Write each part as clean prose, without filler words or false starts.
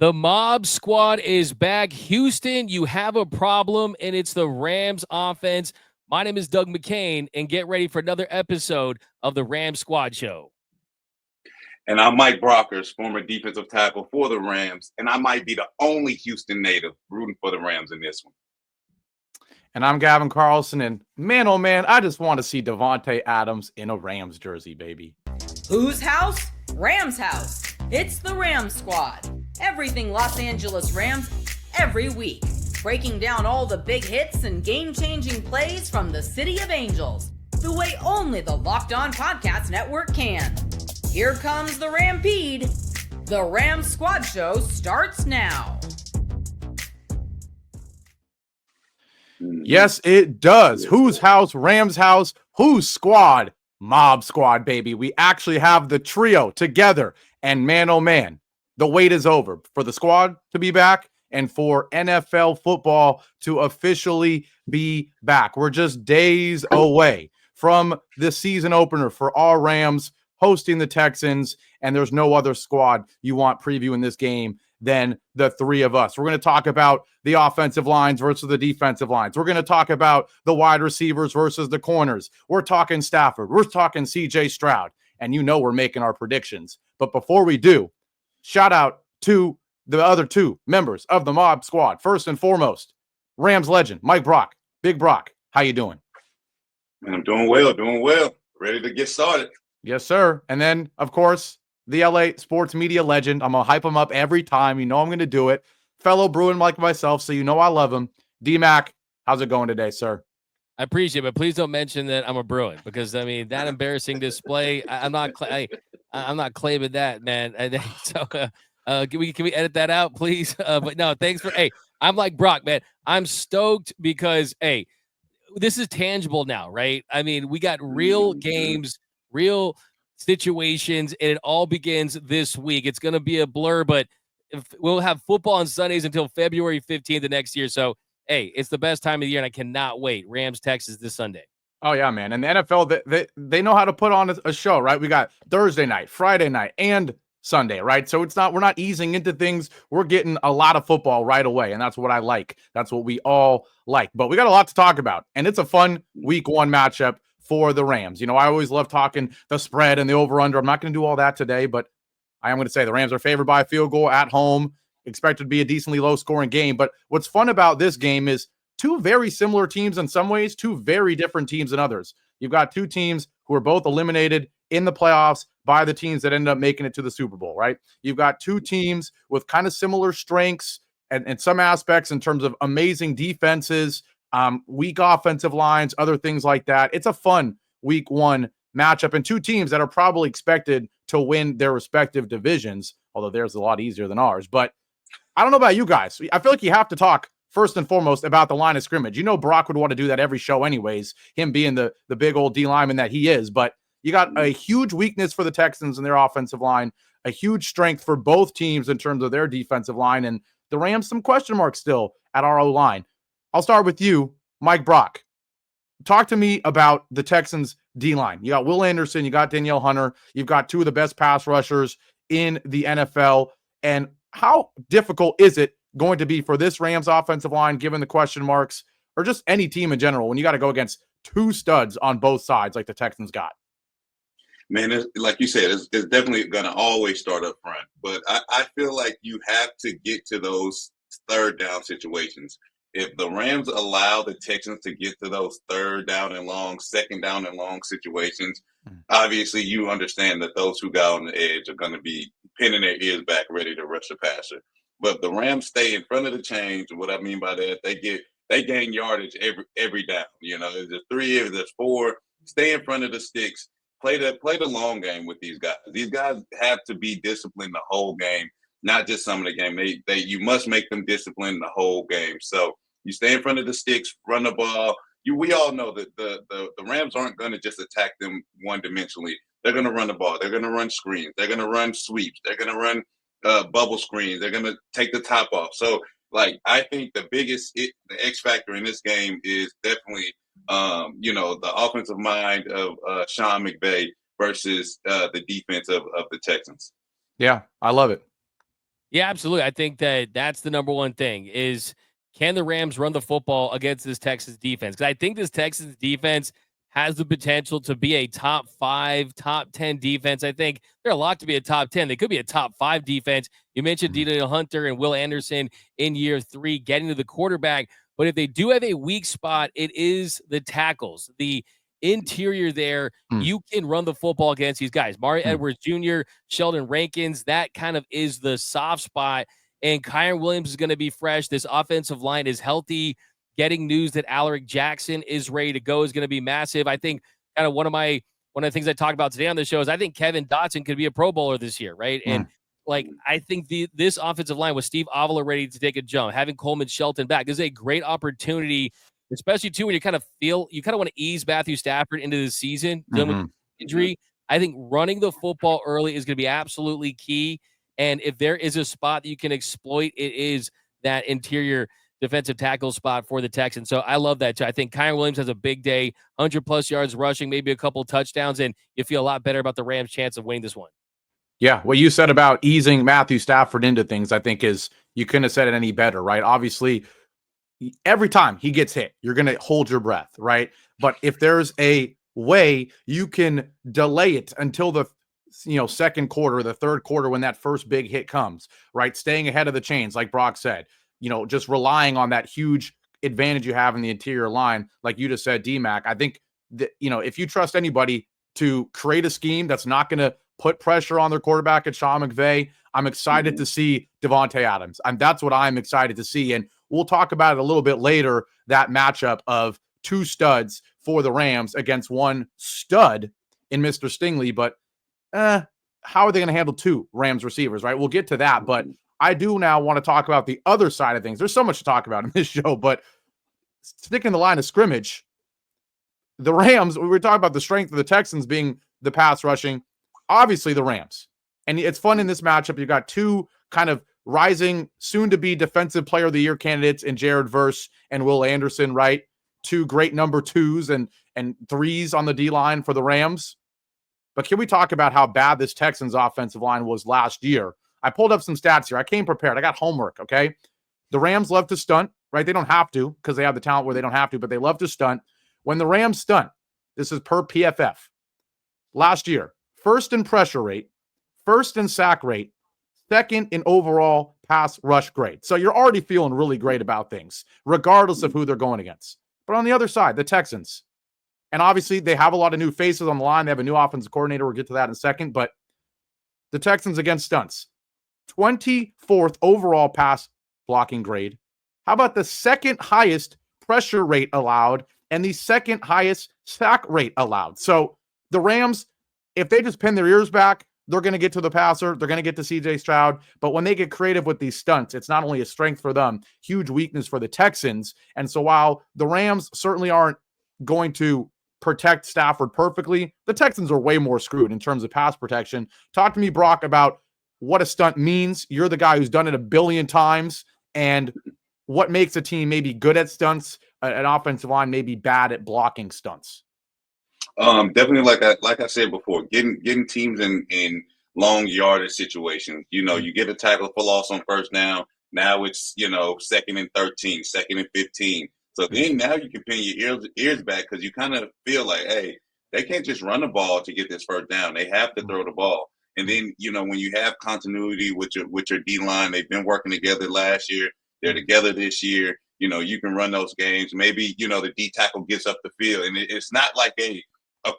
The Mob Squad is back. Houston, you have a problem, and it's the Rams offense. My name is Doug McKain, and get ready for another episode of the Rams Squad Show. And I'm Mike Brockers, former defensive tackle for the Rams, and I might be the only Houston native rooting for the Rams in this one. And I'm Gavin Carlson, and man, oh man, I just want to see Davante Adams in a Rams jersey, baby. Whose house? Rams house. It's the Rams Squad. Everything Los Angeles Rams, every week. Breaking down all the big hits and game-changing plays from the City of Angels, the way only the Locked On Podcast Network can. Here comes the Rampede. The Rams Squad Show starts now. Yes, it does. Whose house? Rams house. Whose squad? Mob Squad, baby. We actually have the trio together. And man, oh man, the wait is over for the squad to be back and for NFL football to officially be back. We're just days away from the season opener for our Rams hosting the Texans, and there's no other squad you want previewing this game than the three of us. We're going to talk about the offensive lines versus the defensive lines. We're going to talk about the wide receivers versus the corners. We're talking Stafford. We're talking CJ Stroud, and you know we're making our predictions. But before we do, shout out to the other two members of the Mob Squad. First and foremost, Rams legend, Mike Brock. Big Brock, how you doing? Man, I'm doing well. Ready to get started. Yes, sir. And then, of course, the LA sports media legend. I'm going to hype him up every time. You know I'm going to do it. Fellow Bruin like myself, so you know I love him. D-Mac, how's it going today, sir? I appreciate it, but please don't mention that I'm a Bruin because, I mean, that embarrassing display, I'm not claiming that, man. So can we edit that out, please? But no, thanks for, I'm like Brock, man. I'm stoked because, this is tangible now, right? I mean, we got real games, real situations, and it all begins this week. It's going to be a blur, but we'll have football on Sundays until February 15th of next year. So, it's the best time of the year, and I cannot wait. Rams, Texas this Sunday. Oh, yeah, man. And the NFL, they know how to put on a show, right? We got Thursday night, Friday night, and Sunday, right? So we're not easing into things. We're getting a lot of football right away, and that's what I like. That's what we all like. But we got a lot to talk about, and it's a fun week one matchup for the Rams. You know, I always love talking the spread and the over-under. I'm not going to do all that today, but I am going to say the Rams are favored by a field goal at home, expected to be a decently low-scoring game. But what's fun about this game is two very similar teams in some ways, two very different teams in others. You've got two teams who are both eliminated in the playoffs by the teams that ended up making it to the Super Bowl, right? You've got two teams with kind of similar strengths and some aspects in terms of amazing defenses, weak offensive lines, other things like that. It's a fun week one matchup, and two teams that are probably expected to win their respective divisions, although theirs is a lot easier than ours. But I don't know about you guys. I feel like you have to talk first and foremost about the line of scrimmage. You know Brock would want to do that every show anyways, him being the big old D lineman that he is. But you got a huge weakness for the Texans in their offensive line, a huge strength for both teams in terms of their defensive line, and the Rams some question marks still at our O-line. I'll start with you, Mike Brock. Talk to me about the Texans D-line. You got Will Anderson, you got Danielle Hunter, you've got two of the best pass rushers in the NFL, and how difficult is it going to be for this Rams offensive line, given the question marks, or just any team in general, when you got to go against two studs on both sides like the Texans got? Man, like you said, it's definitely going to always start up front. But I feel like you have to get to those third down situations. If the Rams allow the Texans to get to those third down and long, second down and long situations, obviously you understand that those who got on the edge are going to be pinning their ears back, ready to rush the passer. But the Rams stay in front of the chains. And what I mean by that, they gain yardage every down. You know, there's three, there's four. Stay in front of the sticks. Play the long game with these guys. These guys have to be disciplined the whole game, not just some of the game. You must make them disciplined the whole game. So you stay in front of the sticks, run the ball. We all know that the Rams aren't going to just attack them one-dimensionally. They're going to run the ball. They're going to run screens. They're going to run sweeps. They're going to run bubble screens. They're going to take the top off. So, I think the X factor in this game is definitely, the offensive mind of Sean McVay versus the defense of the Texans. Yeah, I love it. Yeah, absolutely. I think that that's the number one thing is, can the Rams run the football against this Texas defense? Because I think this Texas defense has the potential to be a top 5, top 10 defense. I think they're a lot to be a top 10. They could be a top 5 defense. You mentioned Daniel Hunter and Will Anderson in year 3 getting to the quarterback. But if they do have a weak spot, it is the tackles. The interior there, you can run the football against these guys. Mario Edwards Jr., Sheldon Rankins, that kind of is the soft spot. And Kyron Williams is going to be fresh. This offensive line is healthy. Getting news that Alaric Jackson is ready to go is going to be massive. I think kind of one of the things I talked about today on the show is I think Kevin Dotson could be a Pro Bowler this year, right? And like I think this offensive line with Steve Avila ready to take a jump, having Coleman Shelton back is a great opportunity, especially too when you kind of want to ease Matthew Stafford into the season dealing with injury. I think running the football early is going to be absolutely key. And if there is a spot that you can exploit, it is that interior defensive tackle spot for the Texans. So I love that too. I think Kyron Williams has a big day, 100+ yards rushing, maybe a couple touchdowns, and you feel a lot better about the Rams' chance of winning this one. Yeah, what you said about easing Matthew Stafford into things, I think you couldn't have said it any better, right? Obviously, every time he gets hit, you're going to hold your breath, right? But if there's a way you can delay it until the second quarter, the third quarter, when that first big hit comes, right? Staying ahead of the chains, like Brock said, just relying on that huge advantage you have in the interior line, like you just said, D-Mac. I think that, if you trust anybody to create a scheme that's not going to put pressure on their quarterback at Sean McVay, I'm excited to see Devontae Adams. And that's what I'm excited to see. And we'll talk about it a little bit later, that matchup of 2 studs for the Rams against 1 stud in Mr. Stingley. But how are they going to handle 2 Rams receivers, right? We'll get to that. But I do now want to talk about the other side of things. There's so much to talk about in this show, but sticking the line of scrimmage, the Rams, we were talking about the strength of the Texans being the pass rushing, obviously the Rams. And it's fun in this matchup. You've got 2 kind of rising, soon-to-be defensive player of the year candidates in Jared Verse and Will Anderson, right? 2 great number 2s and 3s on the D-line for the Rams. But can we talk about how bad this Texans offensive line was last year? I pulled up some stats here. I came prepared. I got homework, okay? The Rams love to stunt, right? They don't have to because they have the talent where they don't have to, but they love to stunt. When the Rams stunt, this is per PFF. Last year, 1st in pressure rate, 1st in sack rate, 2nd in overall pass rush grade. So you're already feeling really great about things, regardless of who they're going against. But on the other side, the Texans, and obviously they have a lot of new faces on the line. They have a new offensive coordinator. We'll get to that in a second. But the Texans against stunts, 24th overall pass blocking grade. How about the 2nd highest pressure rate allowed and the 2nd highest sack rate allowed? So the Rams, if they just pin their ears back, they're going to get to the passer. They're going to get to CJ Stroud. But when they get creative with these stunts, it's not only a strength for them, huge weakness for the Texans. And so while the Rams certainly aren't going to protect Stafford perfectly, the Texans are way more screwed in terms of pass protection. Talk to me, Brock, about what a stunt means. You're the guy who's done it a billion times, and what makes a team maybe good at stunts, an offensive line maybe bad at blocking stunts. Definitely, like I said before, getting teams in long yardage situations. You get a tackle for loss on first down. Now it's 2nd and 13, 2nd and 15. So then now you can pin your ears back because you kind of feel like, hey, they can't just run the ball to get this first down. They have to throw the ball. And then when you have continuity with your D line, they've been working together last year. They're together this year. You can run those games. Maybe the D tackle gets up the field, and it's not like a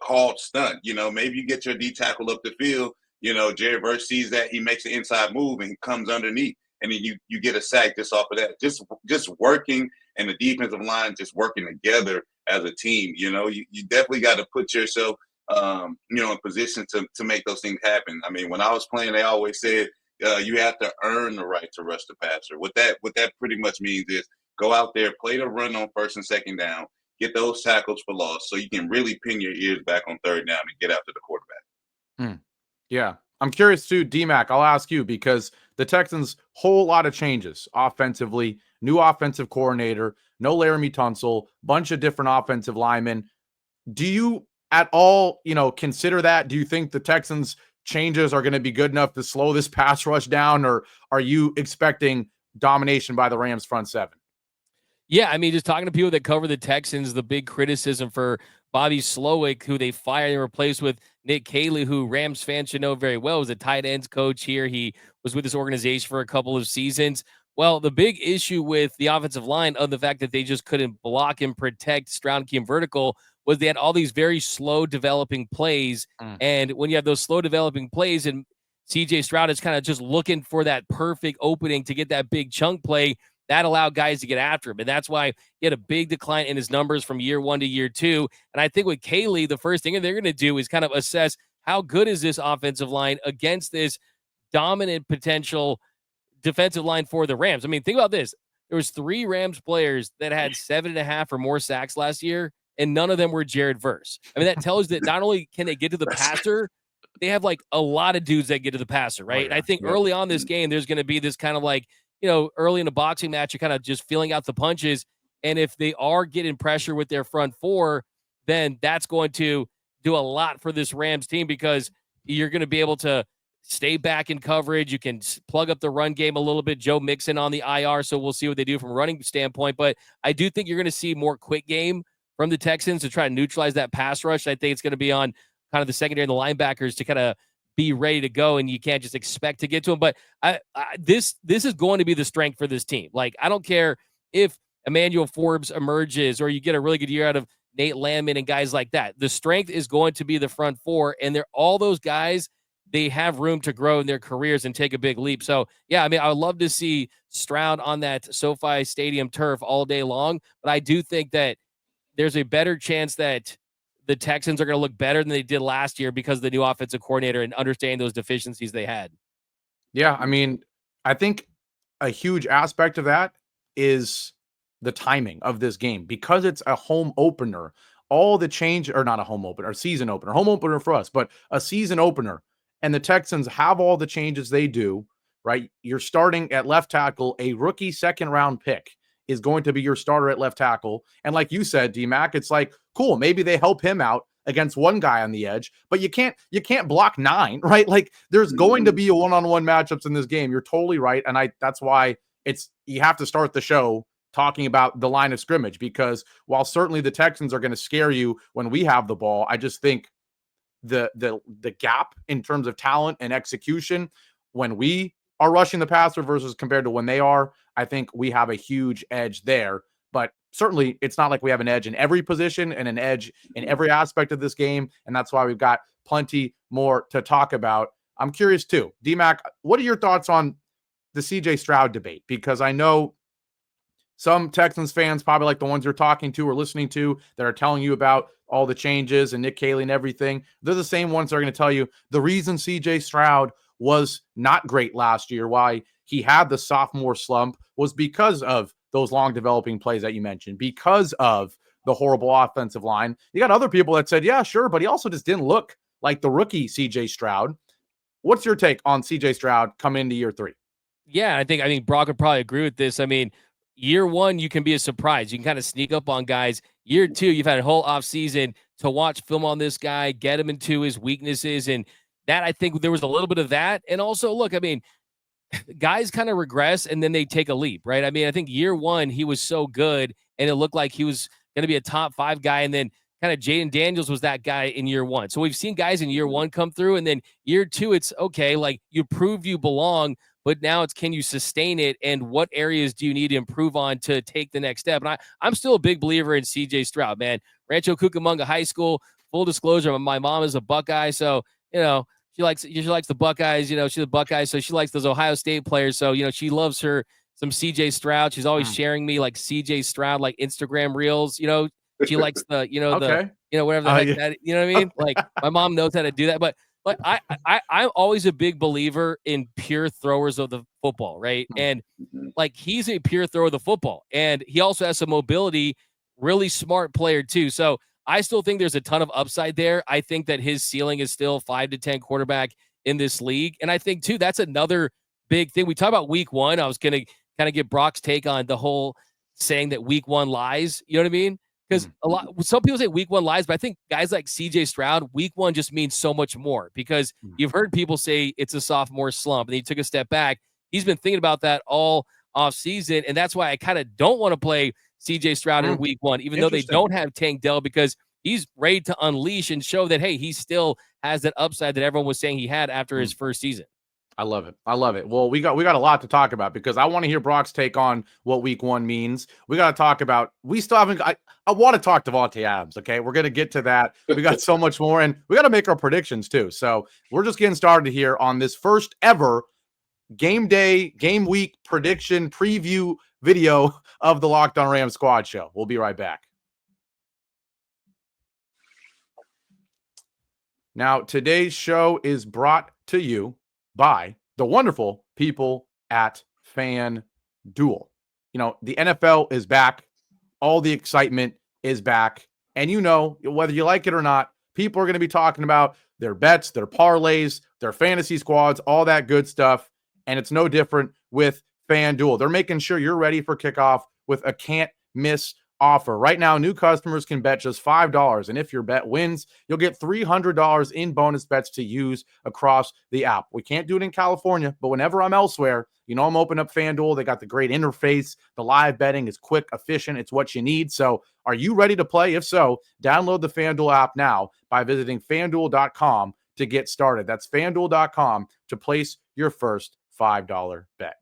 called stunt. Maybe you get your D tackle up the field. Jared Verse sees that, he makes an inside move and he comes underneath, and then you get a sack just off of that. Just working, and the defensive line just working together as a team. You definitely got to put yourself in position to make those things happen. I mean, when I was playing, they always said you have to earn the right to rush the passer. What that pretty much means is go out there, play the run on 1st and 2nd down, get those tackles for loss so you can really pin your ears back on 3rd down and get after the quarterback. Yeah. I'm curious too, D-Mac, I'll ask you, because the Texans, whole lot of changes offensively, new offensive coordinator, no Laramie Tunsil, bunch of different offensive linemen. Do you at all, consider that? Do you think the Texans changes are going to be good enough to slow this pass rush down, or are you expecting domination by the Rams front seven? Yeah, I mean, just talking to people that cover the Texans, the big criticism for Bobby Slowick, who they fired and replaced with Nick Caley, who Rams fans should know very well, was a tight ends coach here. He was with this organization for a couple of seasons. Well, the big issue with the offensive line, of the fact that they just couldn't block and protect Stroud and QB vertical, was they had all these very slow developing plays. And when you have those slow developing plays and CJ Stroud is kind of just looking for that perfect opening to get that big chunk play, that allowed guys to get after him. And that's why he had a big decline in his numbers from year 1 to year 2. And I think with Caley, the first thing they're going to do is kind of assess how good is this offensive line against this dominant potential defensive line for the Rams. I mean, think about this. There was 3 Rams players that had 7.5 or more sacks last year, and none of them were Jared Verse. I mean, that tells that not only can they get to the passer, they have like a lot of dudes that get to the passer, right? And I think early on this game, there's going to be this kind of like, early in a boxing match, you're kind of just feeling out the punches. And if they are getting pressure with their front four, then that's going to do a lot for this Rams team, because you're going to be able to stay back in coverage. You can plug up the run game a little bit. Joe Mixon on the IR, so we'll see what they do from a running standpoint. But I do think you're going to see more quick game from the Texans to try to neutralize that pass rush. I think it's going to be on kind of the secondary and the linebackers to kind of be ready to go, and you can't just expect to get to him. But this is going to be the strength for this team. Like, I don't care if Emmanuel Forbes emerges or you get a really good year out of Nate Landman and guys like that. The strength is going to be the front four, and they're all those guys. They have room to grow in their careers and take a big leap. So, yeah, I mean, I would love to see Stroud on that SoFi Stadium turf all day long, but I do think that there's a better chance that the Texans are going to look better than they did last year because of the new offensive coordinator and understanding those deficiencies they had. Yeah, I mean, I think a huge aspect of that is the timing of this game, because it's a home opener. All the change, or not a home opener, a season opener, home opener for us, but a season opener. And the Texans have all the changes they do, right? You're starting at left tackle, a rookie second-round pick is going to be your starter at left tackle. And like you said, D-Mac, it's like, cool, maybe they help him out against one guy on the edge, but you can't block 9, right? Like, there's going to be a one-on-one matchups in this game. You're totally right. And that's why you have to start the show talking about the line of scrimmage, because while certainly the Texans are going to scare you when we have the ball, I just think the gap in terms of talent and execution when we are rushing the passer versus compared to when they are, I think we have a huge edge there. But certainly it's not like we have an edge in every position and an edge in every aspect of this game. And that's why we've got plenty more to talk about. I'm curious too, D-Mac, what are your thoughts on the CJ Stroud debate? Because I know some Texans fans, probably like the ones you're talking to or listening to, that are telling you about all the changes and Nick Caley and everything. They're the same ones that are going to tell you the reason CJ Stroud was not great last year, why he had the sophomore slump, was because of those long developing plays that you mentioned, because of the horrible offensive line. You got other people that said, yeah, sure, but he also just didn't look like the rookie CJ Stroud. What's your take on CJ Stroud coming into year 3? Yeah, I think Brock would probably agree with this. I mean, year 1, you can be a surprise. You can kind of sneak up on guys. Year 2, you've had a whole offseason to watch film on this guy, get him into his weaknesses. And that, I think there was a little bit of that. And also, look, I mean, guys kind of regress and then they take a leap, right? I mean, I think year 1, he was so good and it looked like he was going to be a top 5 guy. And then kind of Jaden Daniels was that guy in year 1. So we've seen guys in year 1 come through, and then year 2, it's okay. Like, you prove you belong, but now it's, can you sustain it? And what areas do you need to improve on to take the next step? And I'm still a big believer in CJ Stroud, man. Rancho Cucamonga High School, full disclosure, my mom is a Buckeye. So, she likes the Buckeyes, she's a Buckeye. So she likes those Ohio State players. So, she loves her some CJ Stroud. She's always sharing me like CJ Stroud, like Instagram reels, she likes the, okay. Whatever the heck that, you know what I mean? Like, my mom knows how to do that, but I'm always a big believer in pure throwers of the football, right? And like, he's a pure thrower of the football, and he also has some mobility, really smart player too. So I still think there's a ton of upside there. I think that his ceiling is still 5 to 10 quarterback in this league. And I think too, that's another big thing. We talk about week 1. I was going to kind of get Brock's take on the whole saying that week 1 lies. You know what I mean? Because some people say week 1 lies, but I think guys like CJ Stroud, week 1 just means so much more because you've heard people say it's a sophomore slump and he took a step back. He's been thinking about that all off season. And that's why I kind of don't want to play CJ Stroud in week 1, even though they don't have Tank Dell, because he's ready to unleash and show that, hey, he still has that upside that everyone was saying he had after his first season. I love it. I love it. Well, we got a lot to talk about because I want to hear Brock's take on what week 1 means. We got to talk about, we still haven't, I want to talk Davante Adams. Okay. We're going to get to that. We got so much more and we got to make our predictions too. So we're just getting started here on this first ever game day, game week prediction preview video of the Locked On Rams squad show. We'll be right back. Now, today's show is brought to you by the wonderful people at FanDuel. You know, the NFL is back. All the excitement is back. And you know, whether you like it or not, people are going to be talking about their bets, their parlays, their fantasy squads, all that good stuff. And it's no different with FanDuel. They're making sure you're ready for kickoff with a can't miss offer. Right now, new customers can bet just $5, and if your bet wins, you'll get $300 in bonus bets to use across the app. We can't do it in California, but whenever I'm elsewhere, you know I'm opening up FanDuel. They got the great interface. The live betting is quick, efficient. It's what you need. So are you ready to play? If so, download the FanDuel app now by visiting FanDuel.com to get started. That's FanDuel.com to place your first $5 bet.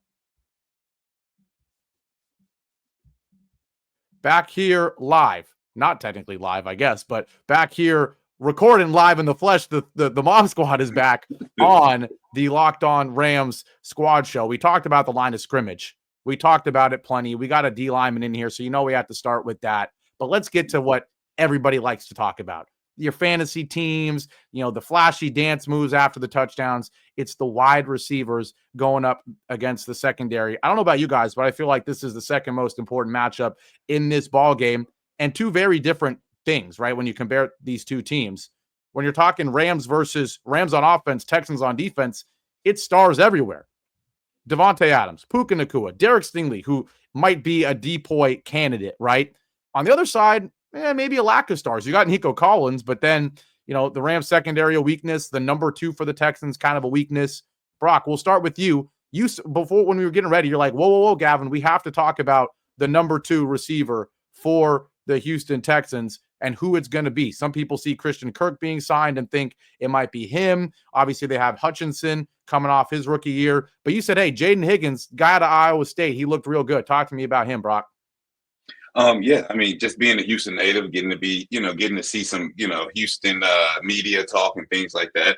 Back here live, not technically live, I guess, but back here recording live in the flesh. The Mom Squad is back on the Locked On Rams squad show. We talked about the line of scrimmage. We talked about it plenty. We got a D lineman in here, so you know we have to start with that. But let's get to what everybody likes to talk about. Your fantasy teams, you know, the flashy dance moves after the touchdowns. It's the wide receivers going up against the secondary. I don't know about you guys, but I feel like this is the second most important matchup in this ball game, and two very different things, right? When you compare these two teams, when you're talking Rams versus Rams on offense, Texans on defense, it's stars everywhere. Davante Adams, Puka Nacua, Derek Stingley, who might be a depoy candidate, right? On the other side, maybe a lack of stars. You got Nico Collins, but then, you know, the Rams secondary a weakness, the number 2 for the Texans kind of a weakness. Brock, we'll start with you. You before, when we were getting ready, you're like, whoa, Gavin, we have to talk about the number 2 receiver for the Houston Texans and who it's going to be. Some people see Christian Kirk being signed and think it might be him. Obviously, they have Hutchinson coming off his rookie year. But you said, hey, Jaden Higgins, guy out of Iowa State, he looked real good. Talk to me about him, Brock. Yeah, I mean, just being a Houston native, getting to see some, Houston media talk and things like that.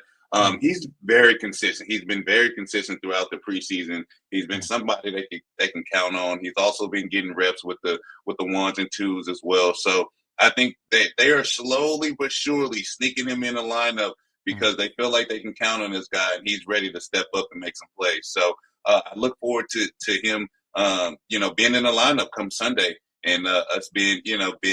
He's very consistent. He's been very consistent throughout the preseason. He's been somebody they can count on. He's also been getting reps with the 1s and 2s as well. So I think they are slowly but surely sneaking him in the lineup because they feel like they can count on this guy and he's ready to step up and make some plays. So I look forward to him, being in the lineup come Sunday. And us being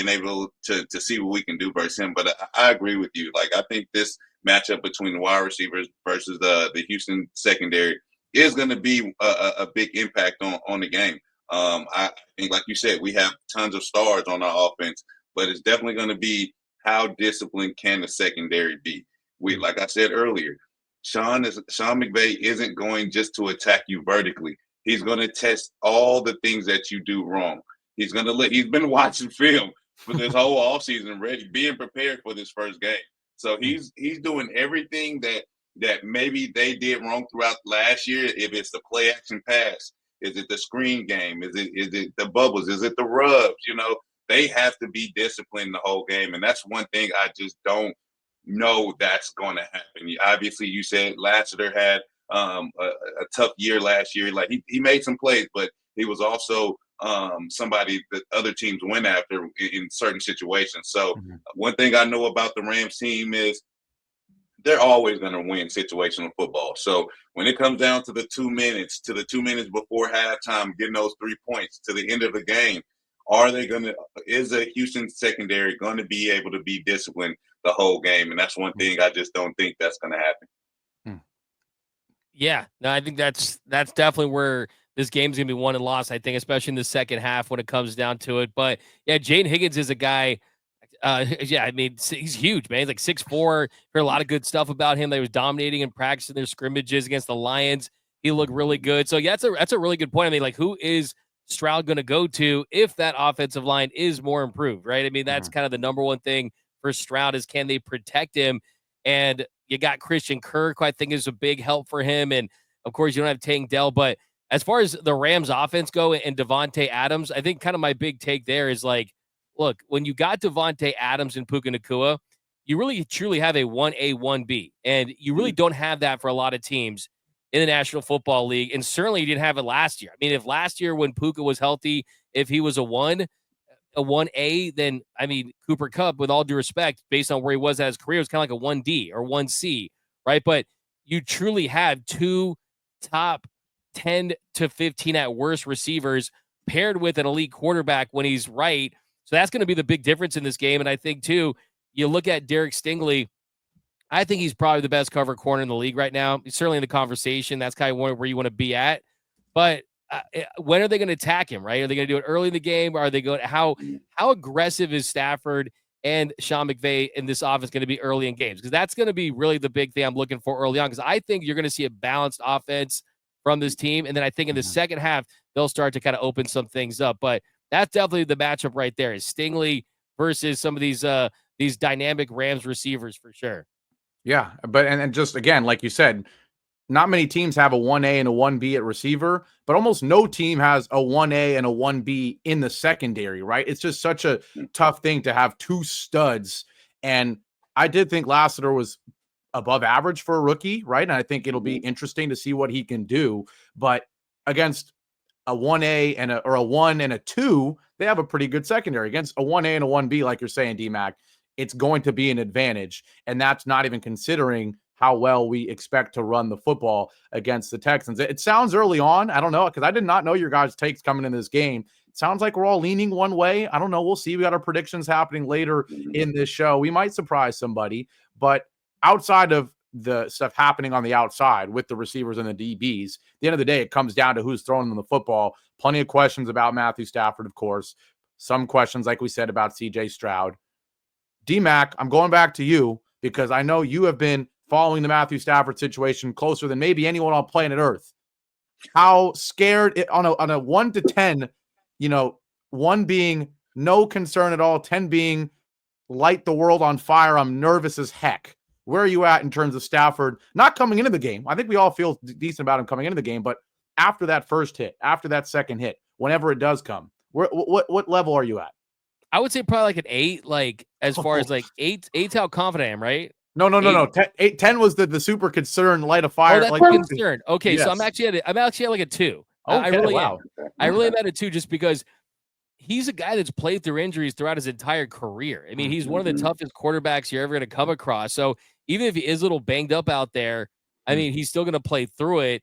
able to see what we can do versus him. But I agree with you. Like, I think this matchup between the wide receivers versus the Houston secondary is going to be a big impact on the game. I think, like you said, we have tons of stars on our offense, but it's definitely going to be how disciplined can the secondary be. Like I said earlier, Sean McVay isn't going just to attack you vertically. He's going to test all the things that you do wrong. He's been watching film for this whole offseason, being prepared for this first game. So he's doing everything that maybe they did wrong throughout last year. If it's the play action pass, is it the screen game? Is it the bubbles? Is it the rubs? They have to be disciplined the whole game. And that's one thing I just don't know that's going to happen. Obviously, you said Lassiter had a tough year last year. Like he made some plays, but he was also somebody that other teams went after in certain situations. So one thing I know about the Rams team is they're always going to win situational football. So when it comes down to the 2 minutes, before halftime, getting those 3 points to the end of the game, is a Houston secondary going to be able to be disciplined the whole game? And that's one thing I just don't think that's going to happen. Yeah, no, I think that's definitely where this game's going to be won and lost, I think, especially in the second half when it comes down to it. But, yeah, Jane Higgins is a guy, yeah, I mean, he's huge, man. He's like 6'4". Heard a lot of good stuff about him. They was dominating in practice in their scrimmages against the Lions. He looked really good. So, yeah, that's a really good point. I mean, like, who is Stroud going to go to if that offensive line is more improved, right? I mean, that's kind of the number one thing for Stroud is can they protect him? And you got Christian Kirk, who I think is a big help for him. And, of course, you don't have Tank Dell. But as far as the Rams offense go and Devontae Adams, I think kind of my big take there is like, look, when you got Devontae Adams and Puka Nacua, you really truly have a 1A, 1B. And you really don't have that for a lot of teams in the National Football League. And certainly you didn't have it last year. I mean, if last year when Puka was healthy, if he was a 1A, then, I mean, Cooper Kupp, with all due respect, based on where he was at his career, was kind of like a 1D or 1C, right? But you truly have two top 10 to 15 at worst receivers paired with an elite quarterback when he's right. So that's going to be the big difference in this game. And I think, too, you look at Derek Stingley, I think he's probably the best cover corner in the league right now. He's certainly in the conversation. That's kind of where you want to be at. But when are they going to attack him, right? Are they going to do it early in the game? Or are they going how aggressive is Stafford and Sean McVay in this offense going to be early in games? Because that's going to be really the big thing I'm looking for early on, because I think you're going to see a balanced offense from this team. And then I think in the second half, they'll start to kind of open some things up. But that's definitely the matchup right there is Stingley versus some of these dynamic Rams receivers for sure. Yeah, but and just again, like you said, not many teams have a 1A and a 1B at receiver, but almost no team has a 1A and a 1B in the secondary, right? It's just such a tough thing to have two studs. And I did think Lassiter was above average for a rookie, right? And I think it'll be interesting to see what he can do. But against a 1A and a 1 and a 2, they have a pretty good secondary. Against a 1A and a 1B, like you're saying, D-Mac, it's going to be an advantage. And that's not even considering how well we expect to run the football against the Texans. It sounds early on. I don't know, because I did not know your guys' takes coming in this game. It sounds like we're all leaning one way. I don't know. We'll see. We got our predictions happening later in this show. We might surprise somebody. But outside of the stuff happening on the outside with the receivers and the DBs, at the end of the day, it comes down to who's throwing them the football. Plenty of questions about Matthew Stafford, of course. Some questions, like we said, about CJ Stroud. D-Mac, I'm going back to you because I know you have been following the Matthew Stafford situation closer than maybe anyone on planet Earth. How scared on a 1 to 10, 1 being no concern at all, 10 being light the world on fire, I'm nervous as heck. Where are you at in terms of Stafford not coming into the game? I think we all feel decent about him coming into the game, but after that first hit, after that second hit, whenever it does come, what level are you at? I would say probably like an 8, like as far as like 8's how confident I am, right? No. 10 was the super concern, light a fire. Oh, that's like concern. Okay, yes. So I'm actually at like a 2. Okay, I really wow. am. I really am at a 2 just because he's a guy that's played through injuries throughout his entire career. I mean, he's one of the toughest quarterbacks you're ever going to come across. So even if he is a little banged up out there, I mean, he's still going to play through it.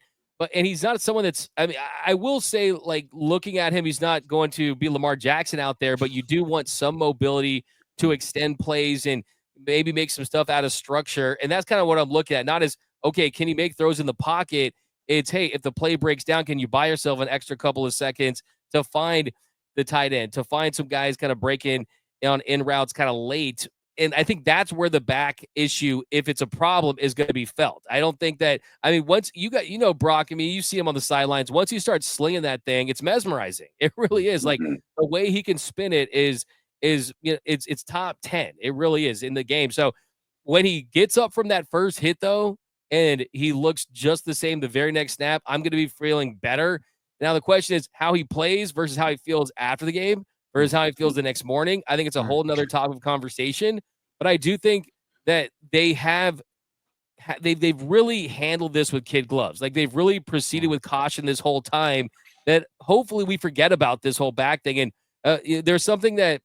And he's not someone that's, I mean, I will say, like, looking at him, he's not going to be Lamar Jackson out there, but you do want some mobility to extend plays and maybe make some stuff out of structure. And that's kind of what I'm looking at. Not as, okay, can he make throws in the pocket? It's, hey, if the play breaks down, can you buy yourself an extra couple of seconds to find the tight end, to find some guys kind of breaking on in routes kind of late? And I think that's where the back issue, if it's a problem, is going to be felt. I don't think that, I mean, once you got, Brock, I mean, you see him on the sidelines. Once you start slinging that thing, it's mesmerizing. It really is. Like the way he can spin it is it's top 10. It really is in the game. So when he gets up from that first hit, though, and he looks just the same the very next snap, I'm going to be feeling better. Now, the question is how he plays versus how he feels after the game versus how he feels the next morning. I think it's a whole nother topic of conversation, but I do think that they've really handled this with kid gloves. Like they've really proceeded with caution this whole time that hopefully we forget about this whole back thing. And there's something that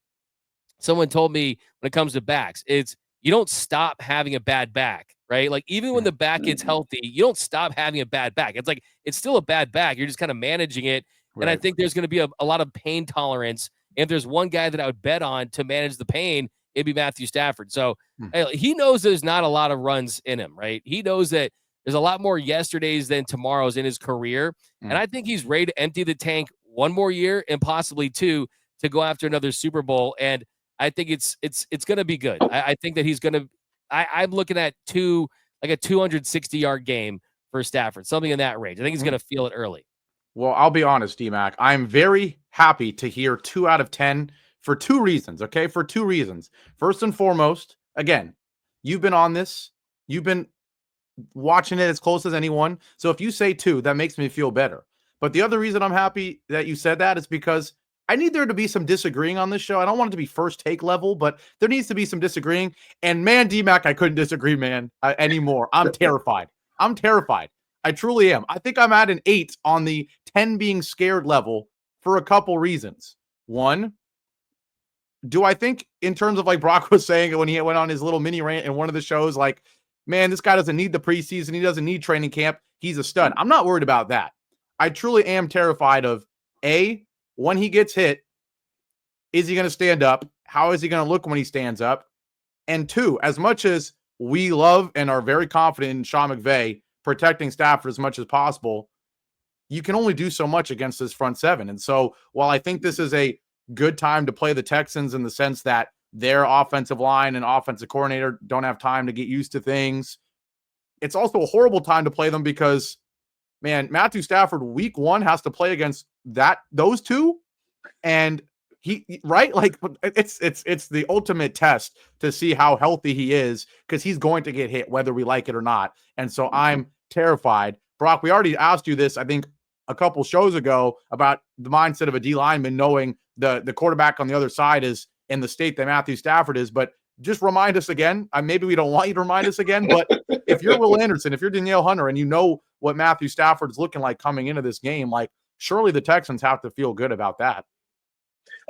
someone told me when it comes to backs. It's you don't stop having a bad back, right? Like even when the back gets healthy, you don't stop having a bad back. It's like, it's still a bad back. You're just kind of managing it. Right. And I think there's going to be a lot of pain tolerance. If there's one guy that I would bet on to manage the pain, it'd be Matthew Stafford. So he knows there's not a lot of runs in him, right? He knows that There's a lot more yesterdays than tomorrows in his career. And I think he's ready to empty the tank one more year and possibly two to go after another Super Bowl. And I think it's going to be good. I think that he's going to, I'm looking at like a 260-yard game for Stafford, something in that range. I think he's going to feel it early. Well, I'll be honest, D-Mac. I'm very happy to hear 2 out of 10 for 2 reasons, okay? For 2 reasons. First and foremost, again, you've been on this. You've been watching it as close as anyone. So if you say 2, that makes me feel better. But the other reason I'm happy that you said that is because I need there to be some disagreeing on this show. I don't want it to be first take level, but there needs to be some disagreeing. And man, D-Mac, I couldn't disagree, man, anymore. I'm terrified. I'm terrified. I truly am. I think I'm at an 8 on the 10 being scared level for a couple reasons. One, do I think in terms of like Brock was saying when he went on his little mini rant in one of the shows, like, man, this guy doesn't need the preseason. He doesn't need training camp. He's a stud. I'm not worried about that. I truly am terrified of A, when he gets hit, is he going to stand up? How is he going to look when he stands up? And 2, as much as we love and are very confident in Sean McVay protecting Stafford as much as possible, you can only do so much against this front seven. And so while I think this is a good time to play the Texans in the sense that their offensive line and offensive coordinator don't have time to get used to things, it's also a horrible time to play them because, man, Matthew Stafford week 1 has to play against those two. And he right, like it's the ultimate test to see how healthy he is, because he's going to get hit whether we like it or not. And so I'm terrified. Brock, we already asked you this, I think, a couple shows ago about the mindset of a D lineman, knowing the quarterback on the other side is in the state that Matthew Stafford is. But just remind us again. Maybe we don't want you to remind us again, but if you're Will Anderson, if you're Danielle Hunter, and you know what Matthew Stafford is looking like coming into this game, like surely the Texans have to feel good about that.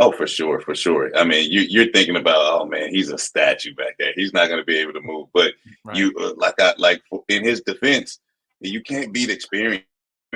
Oh, for sure, for sure. I mean, you're thinking about, oh man, he's a statue back there. He's not going to be able to move. But right. Like in his defense, you can't beat experience.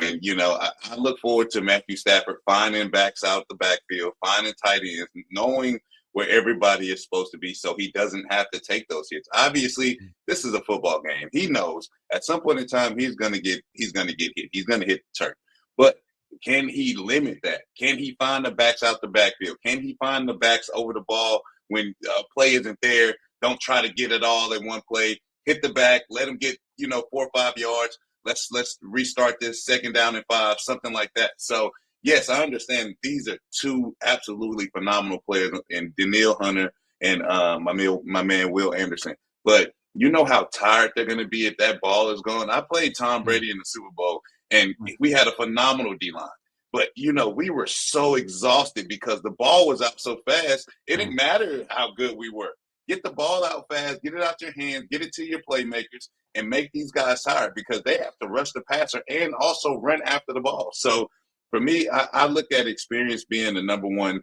And I look forward to Matthew Stafford finding backs out the backfield, finding tight ends, knowing where everybody is supposed to be, so he doesn't have to take those hits. Obviously, this is a football game. He knows at some point in time he's going to get hit. He's going to hit the turf. But can he limit that? Can he find the backs out the backfield? Can he find the backs over the ball when play isn't there? Don't try to get it all in one play. Hit the back. Let him get 4 or 5 yards. Let's restart this 2nd down and 5, something like that. So yes, I understand these are 2 absolutely phenomenal players, and Danielle Hunter and my man Will Anderson. But you know how tired they're going to be if that ball is gone. I played Tom Brady in the Super Bowl, and we had a phenomenal D-line. But, we were so exhausted because the ball was out so fast. It didn't matter how good we were. Get the ball out fast, get it out your hands, get it to your playmakers, and make these guys tired, because they have to rush the passer and also run after the ball. So for me, I look at experience being the number one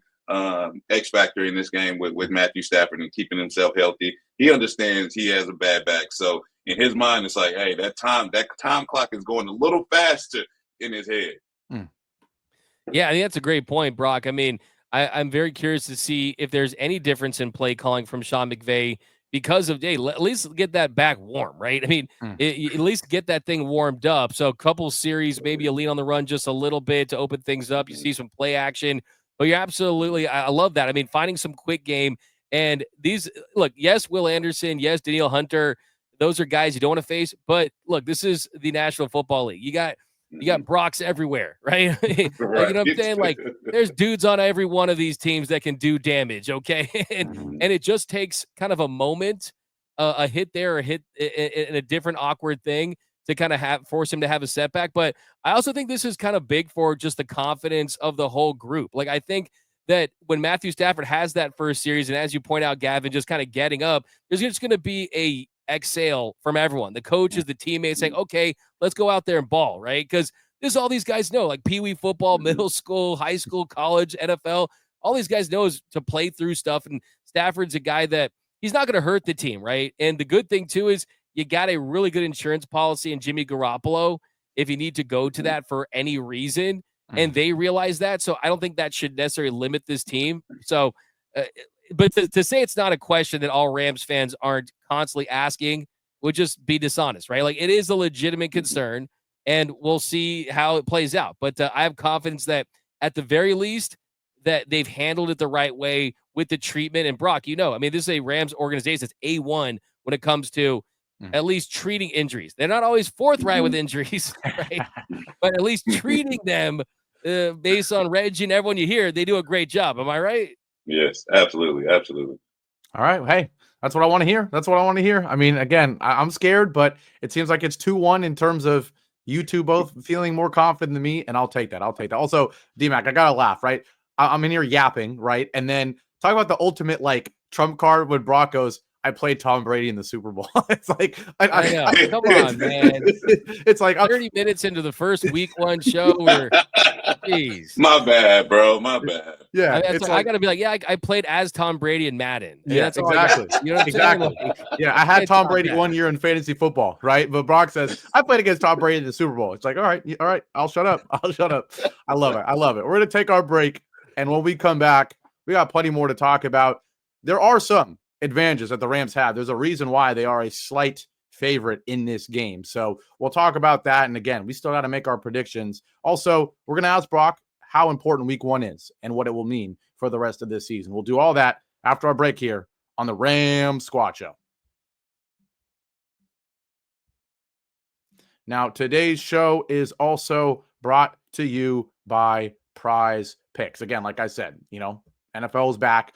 X factor in this game with Matthew Stafford and keeping himself healthy. He understands he has a bad back. So in his mind, it's like, hey, that time clock is going a little faster in his head. Yeah, I think that's a great point, Brock. I mean, I'm very curious to see if there's any difference in play calling from Sean McVay because of, hey, at least get that back warm, right? I mean, at least get that thing warmed up. So a couple series, maybe you lean on the run just a little bit to open things up. You see some play action, but you're absolutely, I love that. I mean, finding some quick game. And look, yes, Will Anderson, yes, Danielle Hunter, those are guys you don't want to face. But look, this is the National Football League. You got Brocks everywhere, right? Right. You know what I'm saying? Like, there's dudes on every one of these teams that can do damage, okay? And it just takes kind of a moment, a hit there, a hit in a different awkward thing to kind of force him to have a setback. But I also think this is kind of big for just the confidence of the whole group. Like, I think that when Matthew Stafford has that first series, and as you point out, Gavin, just kind of getting up, there's just going to be a exhale from everyone, the coaches, the teammates, saying, okay, let's go out there and ball, right? Because this is all these guys know, like Pee Wee football, middle school, high school, college, NFL, all these guys know is to play through stuff. And Stafford's a guy that he's not going to hurt the team, right? And the good thing too is you got a really good insurance policy in Jimmy Garoppolo if you need to go to that for any reason, and they realize that. So I don't think that should necessarily limit this team. So but to say it's not a question that all Rams fans aren't constantly asking, would just be dishonest, right? Like, it is a legitimate concern, and we'll see how it plays out. But I have confidence that at the very least that they've handled it the right way with the treatment. And Brock, I mean, this is a Rams organization that's A1 when it comes to at least treating injuries. They're not always forthright with injuries, right? But at least treating them based on Reggie and everyone you hear, they do a great job. Am I right? Yes, absolutely. Absolutely. All right. Hey, that's what I want to hear. That's what I want to hear. I mean, again, I'm scared, but it seems like it's 2-1 in terms of you two both feeling more confident than me, and I'll take that. I'll take that. Also, D-Mac, I got to laugh, right? I'm in here yapping, right? And then talk about the ultimate, like, trump card when Brock goes, I played Tom Brady in the Super Bowl. It's like, I know. Come on, man. It's like 30 minutes into the first week 1 show. Jeez. My bad, bro. My bad. Yeah. I got to be like, yeah, I played as Tom Brady in Madden. Yeah, that's exactly. You know what I'm exactly. saying? Like, yeah, I had Tom Brady 1 year in fantasy football, right? But Brock says, I played against Tom Brady in the Super Bowl. It's like, all right, I'll shut up. I'll shut up. I love it. We're going to take our break. And when we come back, we got plenty more to talk about. There are some advantages that the Rams have. There's a reason why they are a slight favorite in this game. So we'll talk about that. And again, we still got to make our predictions. Also, we're going to ask Brock how important week 1 is and what it will mean for the rest of this season. We'll do all that after our break here on the Rams Squad Show. Now, today's show is also brought to you by PrizePicks. Again, like I said, NFL is back.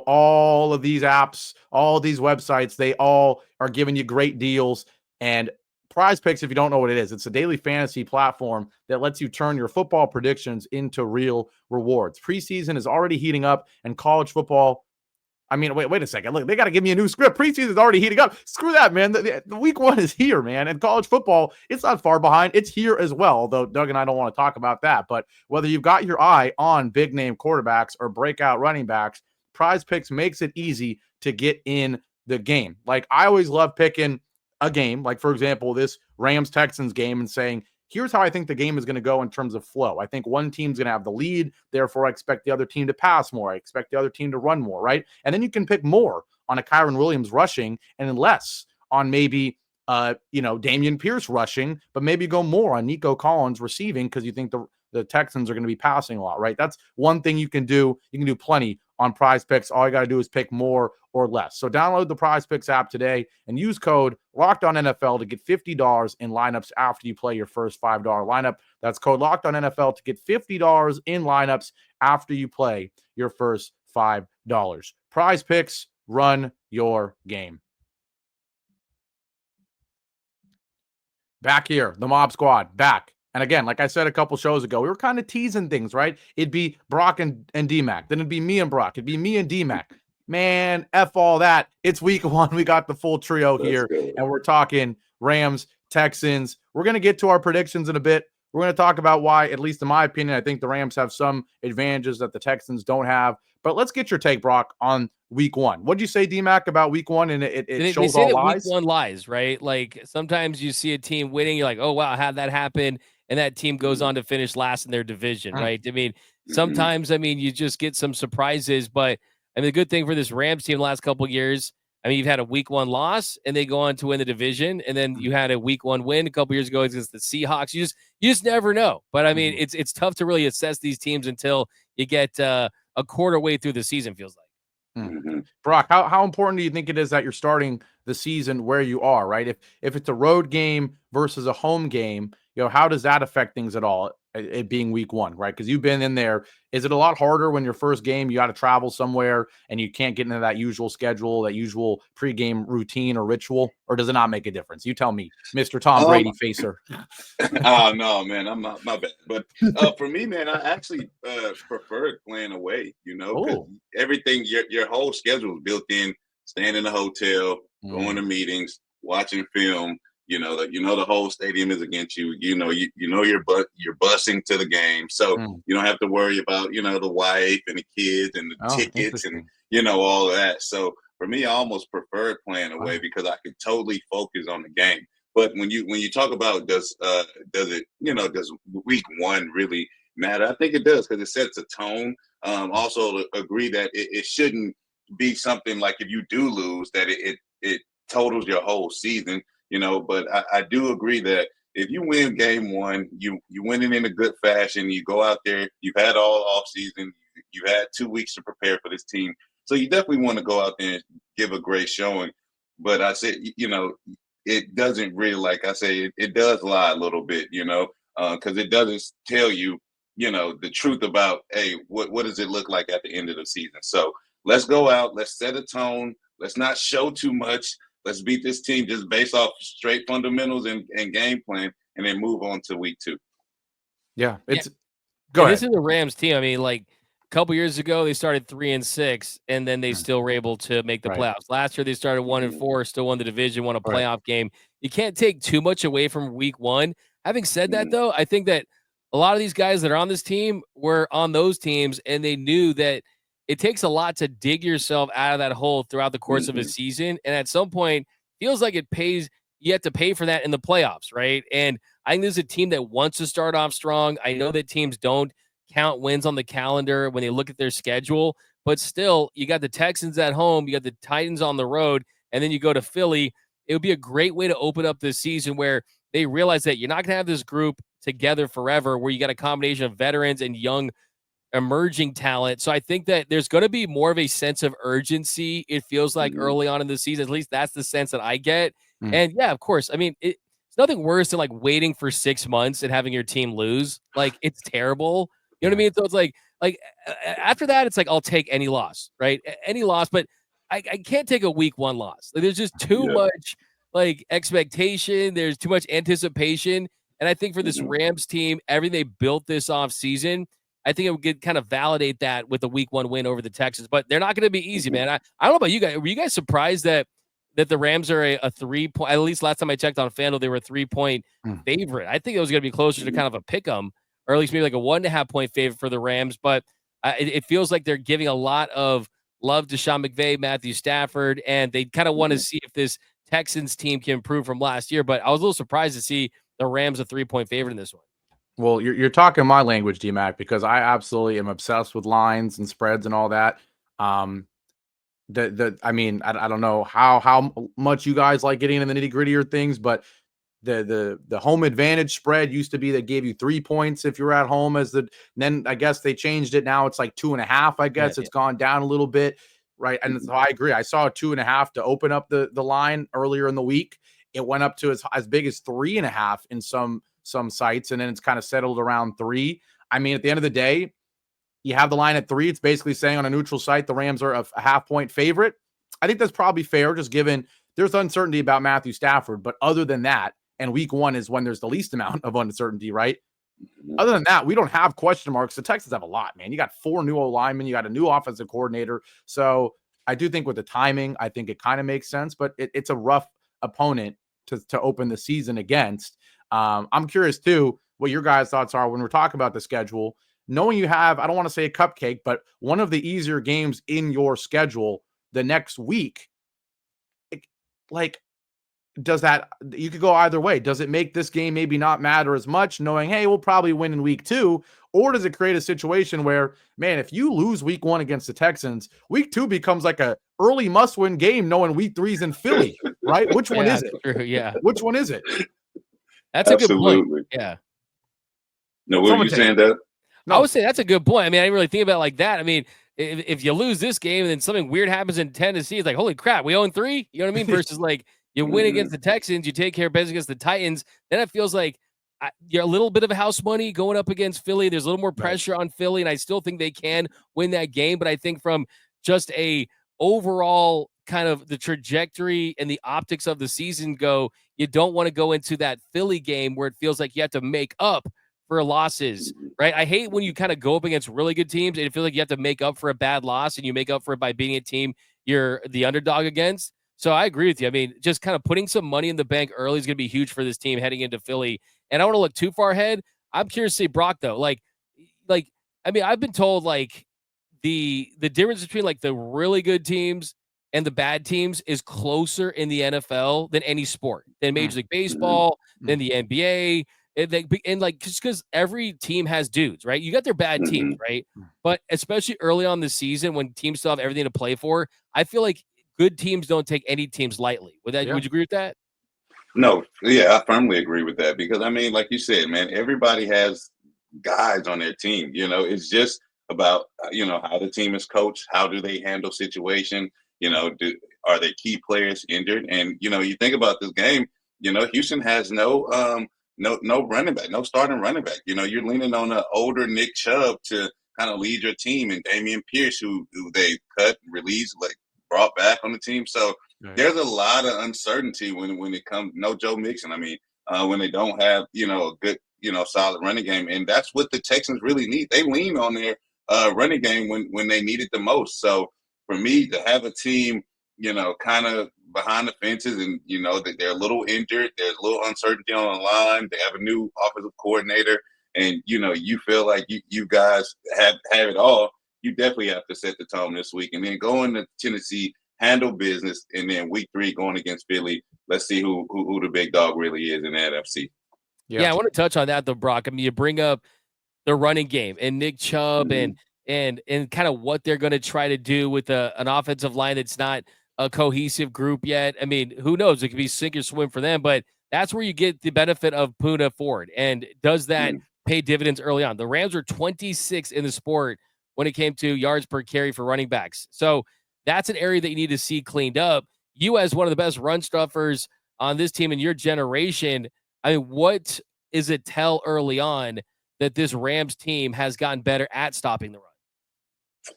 All of these apps, all of these websites, they all are giving you great deals. And PrizePicks, if you don't know what it is, it's a daily fantasy platform that lets you turn your football predictions into real rewards. Preseason is already heating up, and college football. I mean, wait a second. Look, they got to give me a new script. Preseason is already heating up. Screw that, man. The week 1 is here, man. And college football, it's not far behind. It's here as well, although Doug and I don't want to talk about that. But whether you've got your eye on big-name quarterbacks or breakout running backs, PrizePicks makes it easy to get in the game. Like, I always love picking a game, like, for example, this Rams-Texans game, and saying, here's how I think the game is going to go in terms of flow. I think one team's going to have the lead. Therefore, I expect the other team to pass more. I expect the other team to run more, right? And then you can pick more on a Kyron Williams rushing and less on maybe, Damian Pierce rushing, but maybe go more on Nico Collins receiving because you think the Texans are going to be passing a lot, right? That's one thing you can do. You can do plenty on PrizePicks. All you got to do is pick more or less. So download the PrizePicks app today and use code LOCKEDONNFL to get $50 in lineups after you play your first $5 lineup. That's code LOCKEDONNFL to get $50 in lineups after you play your first $5. PrizePicks, run your game. Back here, the Mob Squad, back. And again, like I said a couple shows ago, we were kind of teasing things, right? It'd be Brock and D-Mac. Then it'd be me and Brock. It'd be me and D-Mac. Man, F all that. It's week 1. We got the full trio here, and we're talking Rams, Texans. We're going to get to our predictions in a bit. We're going to talk about why, at least in my opinion, I think the Rams have some advantages that the Texans don't have. But let's get your take, Brock, on week 1. What'd you say, D-Mac, about week 1? And it shows all lies? Week 1 lies, right? Like, sometimes you see a team winning. You're like, oh, wow, how'd that happen? And that team goes on to finish last in their division, right? I mean, sometimes, you just get some surprises. But, the good thing for this Rams team the last couple of years, you've had a week 1 loss, and they go on to win the division. And then you had a week 1 win a couple years ago against the Seahawks. You just never know. But, it's tough to really assess these teams until you get a quarter way through the season, feels like. Brock, how important do you think it is that you're starting the season where you are, right? If it's a road game versus a home game, how does that affect things at all, it being week 1, right? Because you've been in there. Is it a lot harder when your first game, you got to travel somewhere and you can't get into that usual schedule, that usual pregame routine or ritual, or does it not make a difference? You tell me, Mr. Tom Brady facer. Oh, no, man, I'm not, my bad. But for me, man, I actually preferred playing away, because everything, your whole schedule is built in, staying in a hotel, going to meetings, watching film. The whole stadium is against you. You're busing to the game, so you don't have to worry about the wife and the kids and the tickets and all of that. So for me, I almost preferred playing away because I could totally focus on the game. But when you talk about does week 1 really matter? I think it does because it sets a tone. Also, agree that it shouldn't be something like if you do lose that it totals your whole season, but I do agree that if you win game one, you win it in a good fashion. You go out there, you've had all off season, you had 2 weeks to prepare for this team. So you definitely want to go out there and give a great showing. But I said, it doesn't really, like I say, it does lie a little bit, because it doesn't tell you, the truth about, hey, what does it look like at the end of the season? So let's go out, let's set a tone, let's not show too much. Let's beat this team just based off straight fundamentals and game plan, and then move on to week 2. Yeah, go ahead. This is the Rams team. I mean, like a couple years ago, they started 3-6, and then they still were able to make the playoffs. Last year, they started 1-4, still won the division, won a playoff game. You can't take too much away from week 1. Having said that, though, I think that a lot of these guys that are on this team were on those teams, and they knew that it takes a lot to dig yourself out of that hole throughout the course of a season. And at some point, feels like it pays. You have to pay for that in the playoffs, right? And I think this is a team that wants to start off strong. I know that teams don't count wins on the calendar when they look at their schedule, but still, you got the Texans at home, you got the Titans on the road, and then you go to Philly. It would be a great way to open up this season where they realize that you're not going to have this group together forever, where you got a combination of veterans and young emerging talent. So I think that there's going to be more of a sense of urgency, it feels like, early on in the season. At least that's the sense that I get. And yeah, of course, I mean, it's nothing worse than like waiting for 6 months and having your team lose. Like, it's terrible. You know what I mean? So it's like after that, it's like, I'll take any loss, right? Any loss, but I can't take a week 1 loss. Like, there's just too much like expectation. There's too much anticipation. And I think for this Rams team, everything they built this off season, I think it would kind of validate that with a week 1 win over the Texans, but they're not going to be easy, man. I don't know about you guys. Were you guys surprised that the Rams are a 3-point, at least last time I checked on FanDuel, they were a 3-point favorite. I think it was going to be closer to kind of a pick 'em, or at least maybe like a 1.5 point favorite for the Rams. But it feels like they're giving a lot of love to Sean McVay, Matthew Stafford, and they kind of want to see if this Texans team can improve from last year. But I was a little surprised to see the Rams a 3-point favorite in this one. Well, you're talking my language, D-Mac, because I absolutely am obsessed with lines and spreads and all that. I mean, I don't know how much you guys like getting in the nitty-grittier things, but the home advantage spread used to be that gave you 3 points if you're at home, then I guess they changed it. Now it's like 2.5. I guess it's gone down a little bit, right? And so I agree. I saw a 2.5 to open up the line earlier in the week. It went up to as big as 3.5 in some sites, and then it's kind of settled around 3. I mean, at the end of the day, you have the line at 3. It's basically saying on a neutral site the Rams are a 0.5-point favorite. I think that's probably fair, just given there's uncertainty about Matthew Stafford. But other than that, and week 1 is when there's the least amount of uncertainty, right? Other than that, we don't have question marks. The Texans have a lot, man. You got 4 new O-linemen. You got a new offensive coordinator. So I do think with the timing, I think it kind of makes sense. But it's a rough opponent to open the season against. I'm curious, too, what your guys' thoughts are when we're talking about the schedule. Knowing you have, I don't want to say a cupcake, but one of the easier games in your schedule the next week, like, does that, you could go either way. Does it make this game maybe not matter as much, knowing, hey, we'll probably win in week 2? Or does it create a situation where, man, if you lose week 1 against the Texans, week 2 becomes like a early must-win game, knowing week 3's in Philly, right? Which one is it? True, yeah. Which one is it? That's a good point. Yeah. No, what were you saying, Doug? No. I would say that's a good point. I mean, I didn't really think about it like that. I mean, if you lose this game and then something weird happens in Tennessee, it's like, holy crap, we 0-3? You know what I mean? Versus like, you win against the Texans, you take care of business against the Titans, then it feels like you're a little bit of house money going up against Philly. There's a little more pressure on Philly, and I still think they can win that game. But I think from just a overall kind of the trajectory and the optics of the season go, you don't want to go into that Philly game where it feels like you have to make up for losses, right? I hate when you kind of go up against really good teams and it feels like you have to make up for a bad loss, and you make up for it by beating a team you're the underdog against. So I agree with you. I mean, just kind of putting some money in the bank early is going to be huge for this team heading into Philly. And I don't want to look too far ahead. I'm curious to see Brock, though. Like, I mean, I've been told like the difference between like the really good teams and the bad teams is closer in the NFL than any sport, than Major League Baseball, than the NBA. And like, just because every team has dudes, right? You got their bad teams, right? But especially early on the season when teams still have everything to play for, I feel like good teams don't take any teams lightly. Would you agree with that? No, yeah, I firmly agree with that because I mean, like you said, man, everybody has guys on their team. It's just about how the team is coached, how do they handle situation. Are they key players injured? And you think about this game. Houston has no running back, no starting running back. You're leaning on an older Nick Chubb to kind of lead your team, and Damian Pierce, who they cut, released, brought back on the team. So there's a lot of uncertainty when it comes. No Joe Mixon. I mean, when they don't have a good solid running game, and that's what the Texans really need. They lean on their running game when they need it the most. So for me to have a team, kind of behind the fences, and that they're a little injured, there's a little uncertainty on the line. They have a new offensive coordinator, and you feel like you guys have it all. You definitely have to set the tone this week, and then go into Tennessee, handle business, and then week 3 going against Philly. Let's see who the big dog really is in the NFC. Yeah, I want to touch on that though, Brock. I mean, you bring up the running game and Nick Chubb and kind of what they're going to try to do with an offensive line that's not a cohesive group yet. I mean, who knows? It could be sink or swim for them, but that's where you get the benefit of Poona Ford. And does that pay dividends early on? The Rams were 26 in the sport when it came to yards per carry for running backs. So that's an area that you need to see cleaned up. You, as one of the best run stuffers on this team in your generation, I mean, what is it tell early on that this Rams team has gotten better at stopping the run?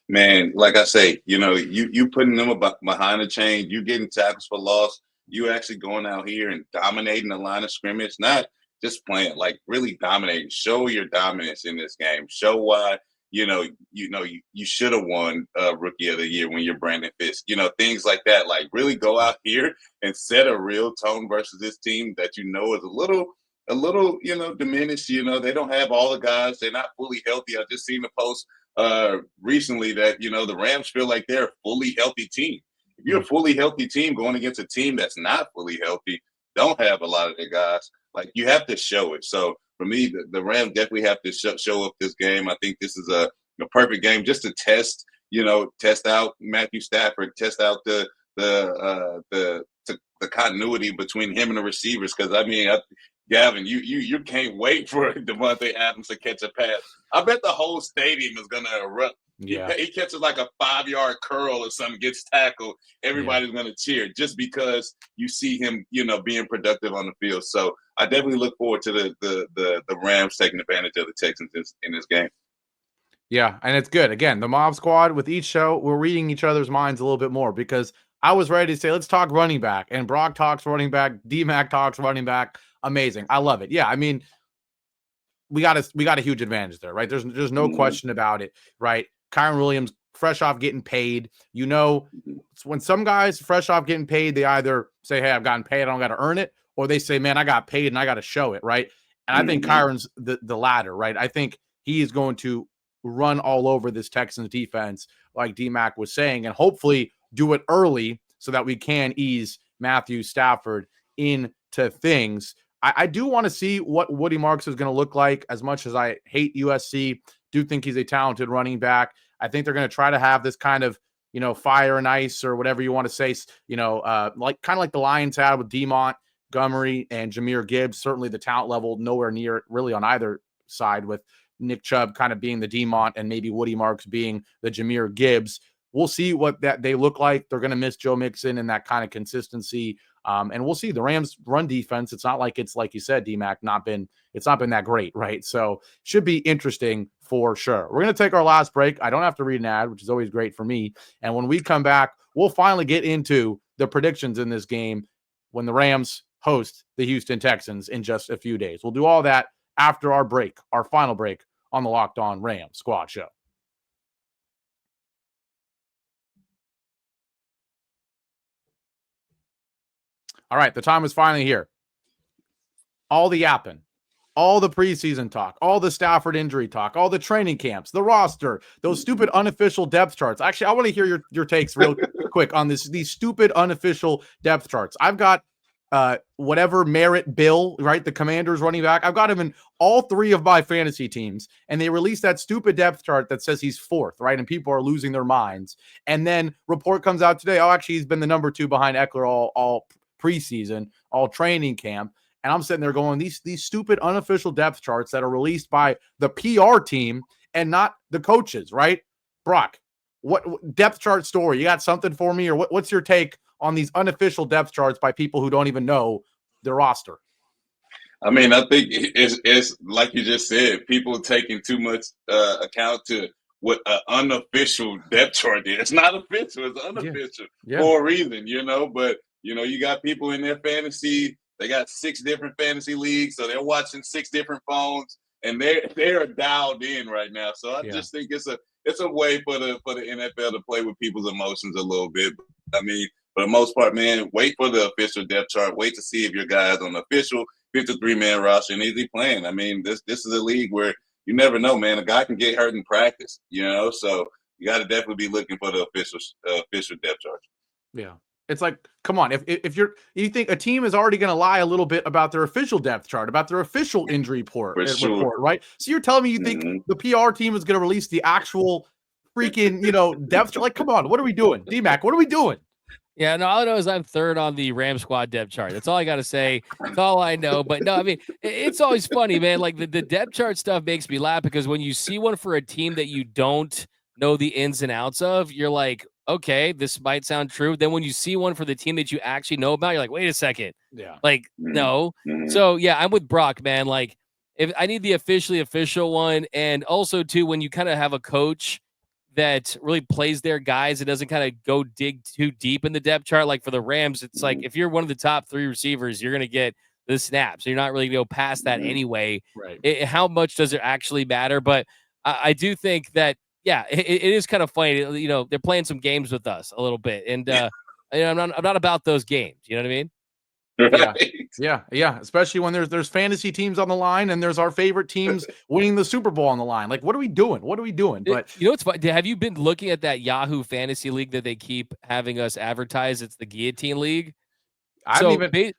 Man, like I say, you putting them behind the chain, you getting tackles for loss, you actually going out here and dominating the line of scrimmage, not just playing, like really dominating. Show your dominance in this game. Show why, you should have won Rookie of the Year when you're Brandon Fisk. Things like that. Like really go out here and set a real tone versus this team that is a little, diminished. They don't have all the guys. They're not fully healthy. I just seen a post recently that, the Rams feel like they're a fully healthy team. If you're a fully healthy team going against a team that's not fully healthy, don't have a lot of their guys, like you have to show it. So for me, the Rams definitely have to show up this game. I think this is a perfect game just to test out Matthew Stafford, test out the continuity between him and the receivers. Because I mean, Gavin, you can't wait for Devontae Adams to catch a pass. I bet the whole stadium is gonna erupt. Yeah. He catches like a 5-yard curl or something, gets tackled. Everybody's gonna cheer just because you see him, being productive on the field. So I definitely look forward to the Rams taking advantage of the Texans in this game. Yeah, and it's good. Again, the Mob Squad, with each show, we're reading each other's minds a little bit more, because I was ready to say, let's talk running back, and Brock talks running back, D-Mac talks running back. Amazing. I love it. Yeah, I mean, we got a huge advantage there, right? There's no question about it, right? Kyron Williams, fresh off getting paid. When some guys fresh off getting paid, they either say, hey, I've gotten paid, I don't got to earn it, or they say, man, I got paid and I got to show it, right? And I think Kyron's the latter, right? I think he is going to run all over this Texans defense, like D-Mac was saying, and hopefully do it early so that we can ease Matthew Stafford into things. I do want to see what Woody Marks is going to look like. As much as I hate USC, do think he's a talented running back. I think they're going to try to have this kind of, fire and ice, or whatever you want to say, like the Lions had with DeMont Montgomery and Jahmyr Gibbs. Certainly the talent level nowhere near really on either side, with Nick Chubb kind of being the DeMont and maybe Woody Marks being the Jahmyr Gibbs. We'll see what they look like. They're going to miss Joe Mixon and that kind of consistency. And we'll see the Rams run defense. It's not like it's, like you said, D-Mac, it's not been that great, right? So should be interesting for sure. We're going to take our last break. I don't have to read an ad, which is always great for me. And when we come back, we'll finally get into the predictions in this game when the Rams host the Houston Texans in just a few days. We'll do all that after our break, our final break on the Locked On Rams Squad Show. All right, the time is finally here. All the yapping, all the preseason talk, all the Stafford injury talk, all the training camps, the roster, those stupid unofficial depth charts. Actually, I want to hear your takes real quick on these stupid unofficial depth charts. I've got whatever Merritt Bill, right? The Commanders running back. I've got him in all 3 of my fantasy teams, and they released that stupid depth chart that says he's 4th, right? And people are losing their minds. And then report comes out today. Oh, actually, he's been the number 2 behind Eckler all preseason, all training camp. And I'm sitting there going, these stupid unofficial depth charts that are released by the PR team and not the coaches, right? Brock, what depth chart story? You got something for me, or what's your take on these unofficial depth charts by people who don't even know their roster? I mean, I think it's like you just said, people taking too much account to what an unofficial depth chart is. It's not official, it's unofficial for a reason, but you got people in their fantasy, they got 6 different fantasy leagues, so they're watching 6 different phones, and they're dialed in right now. So I just think it's a way for the NFL to play with people's emotions a little bit. I mean, for the most part, man, wait for the official depth chart. Wait to see if your guy's on the official 53-man roster and is he playing. I mean, this is a league where you never know, man. A guy can get hurt in practice, so you got to definitely be looking for the official depth chart. Yeah. It's like, come on, if you think a team is already going to lie a little bit about their official depth chart, about their official injury report, right? So you're telling me you think the PR team is going to release the actual freaking, depth chart? Like, come on, what are we doing? D-Mac, what are we doing? Yeah, no, all I know is I'm 3rd on the Ram squad depth chart. That's all I got to say. That's all I know. But no, I mean, it's always funny, man. Like the depth chart stuff makes me laugh because when you see one for a team that you don't know the ins and outs of, you're like, okay, this might sound true. Then when you see one for the team that you actually know about, you're like, wait a second. Yeah. Like, no. So yeah, I'm with Brock, man. Like, if I need the official one, and also too, when you kind of have a coach that really plays their guys, it doesn't kind of go dig too deep in the depth chart. Like for the Rams, it's like if you're one of the top 3 receivers, you're going to get the snaps. You're not really going to go past that anyway. Right. How much does it actually matter? But I do think that, yeah, it is kind of funny. They're playing some games with us a little bit, and I'm not about those games. You know what I mean? Right. Yeah. Especially when there's fantasy teams on the line and there's our favorite teams winning the Super Bowl on the line. Like, what are we doing? But what's fun? Have you been looking at that Yahoo Fantasy League that they keep having us advertise? It's the Guillotine League. Do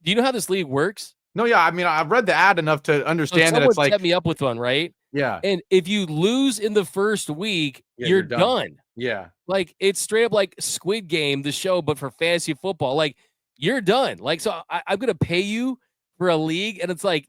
you know how this league works? No, yeah. I mean, I've read the ad enough to understand that it's like set me up with one, right? Yeah. And if you lose in the first week, you're done. Yeah. Like it's straight up like Squid Game, the show, but for fantasy football. Like you're done. Like, so I'm going to pay you for a league. And it's like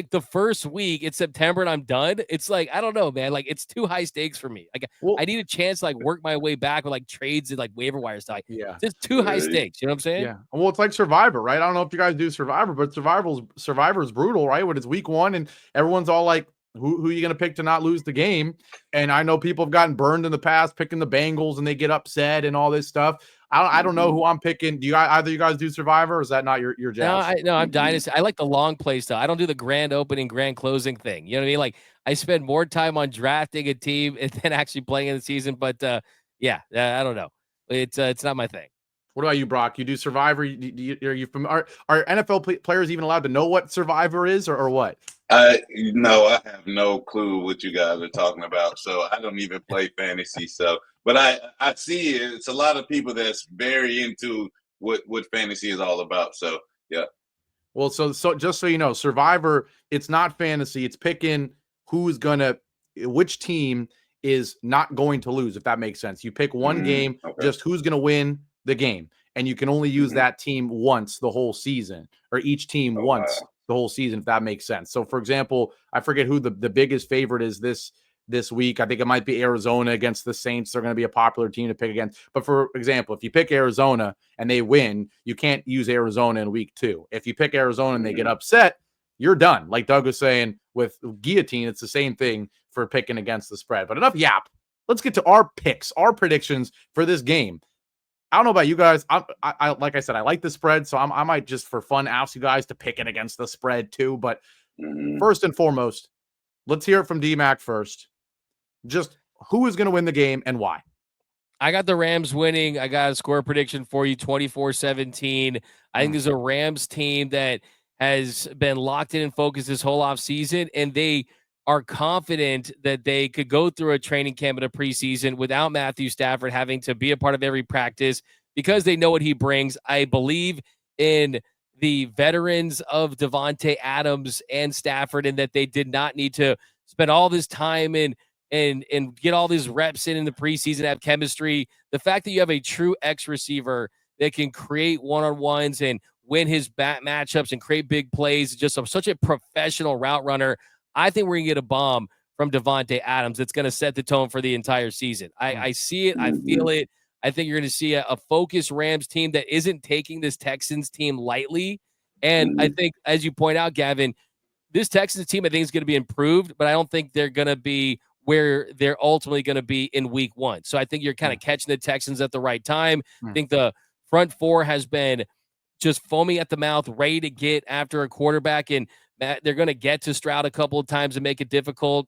the first week, it's September and I'm done. It's like, I don't know, man. Like it's too high stakes for me. Like I need a chance to like work my way back with like trades and like waiver wire stuff. Yeah. It's too high stakes. You know what I'm saying? Yeah. Well, it's like Survivor, right? I don't know if you guys do Survivor, but Survivor's brutal, right? When it's week 1 and everyone's all like, who are you going to pick to not lose the game? And I know people have gotten burned in the past picking the Bengals and they get upset and all this stuff. I don't know who I'm picking. Do either you guys do Survivor, or is that not your jazz? No, I'm Dynasty. I like the long play style. I don't do the grand opening, grand closing thing. You know what I mean? Like I spend more time on drafting a team and then actually playing in the season. But I don't know. It's not my thing. What about you, Brock? You do Survivor? Are you from? Are NFL players even allowed to know what Survivor is, or what? No, I have no clue what you guys are talking about. So I don't even play fantasy. So, but I see it's a lot of people that's very into what fantasy is all about. So yeah. Well, so just so you know, Survivor, it's not fantasy. It's picking which team is not going to lose, if that makes sense. You pick one game, just who's going to win the game. And you can only use that team once the whole season, or each team once the whole season, if that makes sense. So, for example, I forget who the biggest favorite is this week. I think it might be Arizona against the Saints. They're going to be a popular team to pick against. But for example, if you pick Arizona and they win, you can't use Arizona in week 2. If you pick Arizona and they get upset, you're done. Like Doug was saying with Guillotine, it's the same thing for picking against the spread. But enough yap. Let's get to our picks, our predictions for this game. I don't know about you guys. I like I said, I like the spread, so I might just for fun ask you guys to pick it against the spread too. But first and foremost, let's hear it from D-Mac first. Just who is going to win the game and why? I got the Rams winning. I got a score prediction for you, 24-17. I think there's a Rams team that has been locked in and focused this whole offseason, and they are confident that they could go through a training camp in a preseason without Matthew Stafford having to be a part of every practice because they know what he brings. I believe in the veterans of Devontae Adams and Stafford, and that they did not need to spend all this time and get all these reps in the preseason, have chemistry. The fact that you have a true X receiver that can create one-on-ones and win his matchups and create big plays, just such a professional route runner. I think we're going to get a bomb from Devontae Adams that's going to set the tone for the entire season. I see it. I feel it. I think you're going to see a focused Rams team that isn't taking this Texans team lightly. And I think, as you point out, Gavin, this Texans team, I think, is going to be improved, but I don't think they're going to be where they're ultimately going to be in week 1. So I think you're kind of catching the Texans at the right time. I think the front four has been just foaming at the mouth, ready to get after a quarterback, and they're going to get to Stroud a couple of times and make it difficult.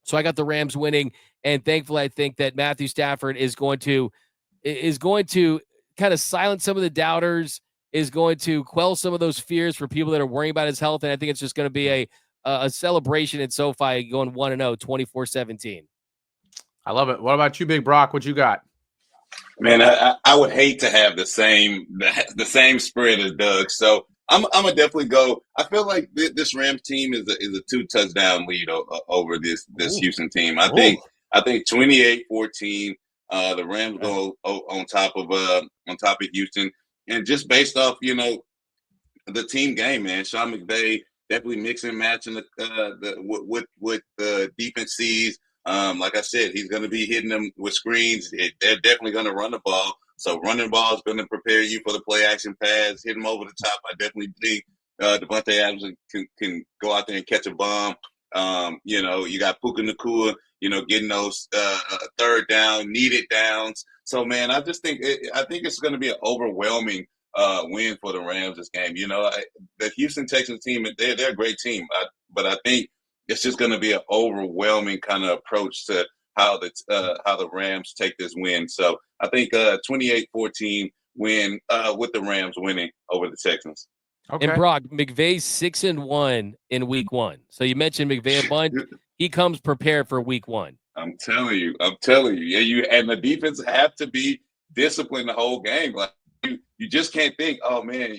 So I got the Rams winning, and thankfully I think that Matthew Stafford is going to kind of silence some of the doubters, is going to quell some of those fears for people that are worrying about his health, and I think it's just going to be a celebration at SoFi going 1-0, 24-17. I love it. What about you, Big Brock? What you got? Man, I would hate to have the same spread as Doug. So I'm gonna definitely go. I feel like this Rams team is a 2-touchdown lead over this Houston team. I think 28-14. The Rams go on top of Houston, and just based off the team game, man. Sean McVay definitely mixing and matching what the defense sees. Like I said, he's going to be hitting them with screens. They're definitely going to run the ball. So running the ball is going to prepare you for the play action pass, hit them over the top. I definitely think Devontae Adams can go out there and catch a bomb. You got Puka Nacua, getting those third down, needed downs. So, man, I just think it's going to be an overwhelming win for the Rams this game. The Houston Texans team, they're a great team, but I think it's just going to be an overwhelming kind of approach to how the Rams take this win. So I think 28-14 win with the Rams winning over the Texans. Okay. And Brock, McVay's 6-1 in week 1. So you mentioned McVay a bunch. He comes prepared for week 1. I'm telling you. Yeah, and the defense have to be disciplined the whole game. Like you just can't think, oh man,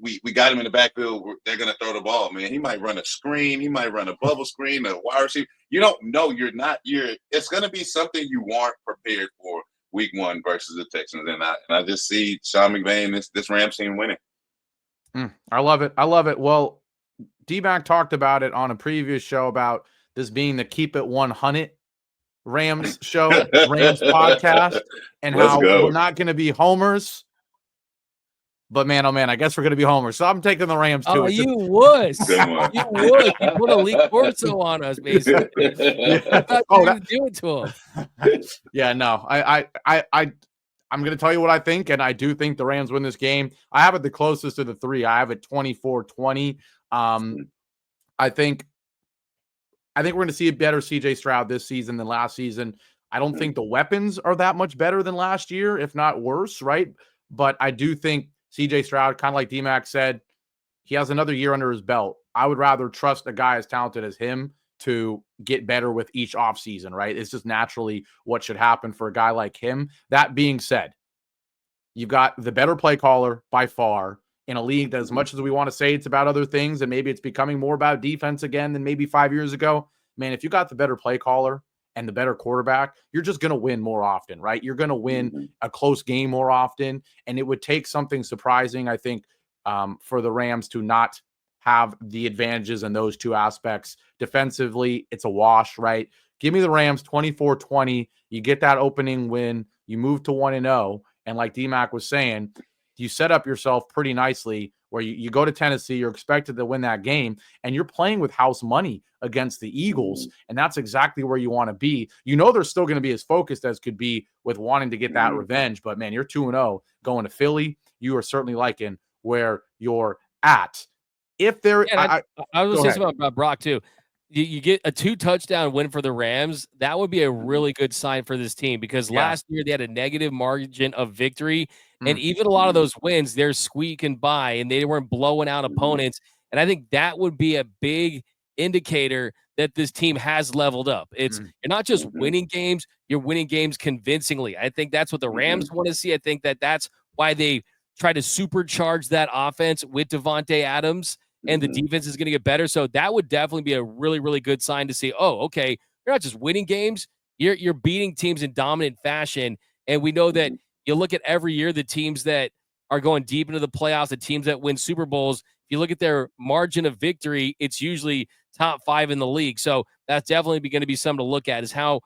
we got him in the backfield. They're going to throw the ball, man. He might run a screen. He might run a bubble screen, a wide receiver. You don't know. It's going to be something you aren't prepared for week 1 versus the Texans. And I just see Sean McVay and this Rams team winning. I love it. Well, D-Mac talked about it on a previous show about this being the Keep It 100 Rams show, Rams podcast, and how we're not going to be homers. But man, oh man, I guess we're going to be homers. So I'm taking the Rams too. Oh, you would. You would. You put a league torso on us, basically. I thought you were going to do it to him. Yeah, no. I'm going to tell you what I think, and I do think the Rams win this game. I have it the closest to the 3. I have it 24-20. I think we're going to see a better CJ Stroud this season than last season. I don't think the weapons are that much better than last year, if not worse, right? But I do think CJ Stroud, kind of like D-Mac said, he has another year under his belt. I would rather trust a guy as talented as him to get better with each offseason, right? It's just naturally what should happen for a guy like him. That being said, you've got the better play caller by far in a league that, as much as we want to say it's about other things and maybe it's becoming more about defense again than maybe 5 years ago, man, if you got the better play caller and the better quarterback, you're just going to win more often, right? You're going to win a close game more often, and it would take something surprising, I think, for the Rams to not have the advantages in those two aspects. Defensively, it's a wash, right? Give me the Rams 24-20. You get that opening win. You move to 1-0. And like D-Mac was saying, you set up yourself pretty nicely where you go to Tennessee, you're expected to win that game, and you're playing with house money against the Eagles, and that's exactly where you want to be. They're still going to be as focused as could be with wanting to get that revenge, but man, you're 2-0 going to Philly. You are certainly liking where you're at. If there, I was just about Brock too. You get a 2-touchdown win for the Rams. That would be a really good sign for this team because last year they had a negative margin of victory. And even a lot of those wins, they're squeaking by and they weren't blowing out opponents. And I think that would be a big indicator that this team has leveled up. You're not just winning games, you're winning games convincingly. I think that's what the Rams want to see. I think that's why they try to supercharge that offense with Devontae Adams, and the defense is going to get better. So that would definitely be a really, really good sign to see, oh, okay, you're not just winning games, you're beating teams in dominant fashion. And we know that you look at every year, the teams that are going deep into the playoffs, the teams that win Super Bowls, if you look at their margin of victory, it's usually top 5 in the league. So that's definitely going to be something to look at, is how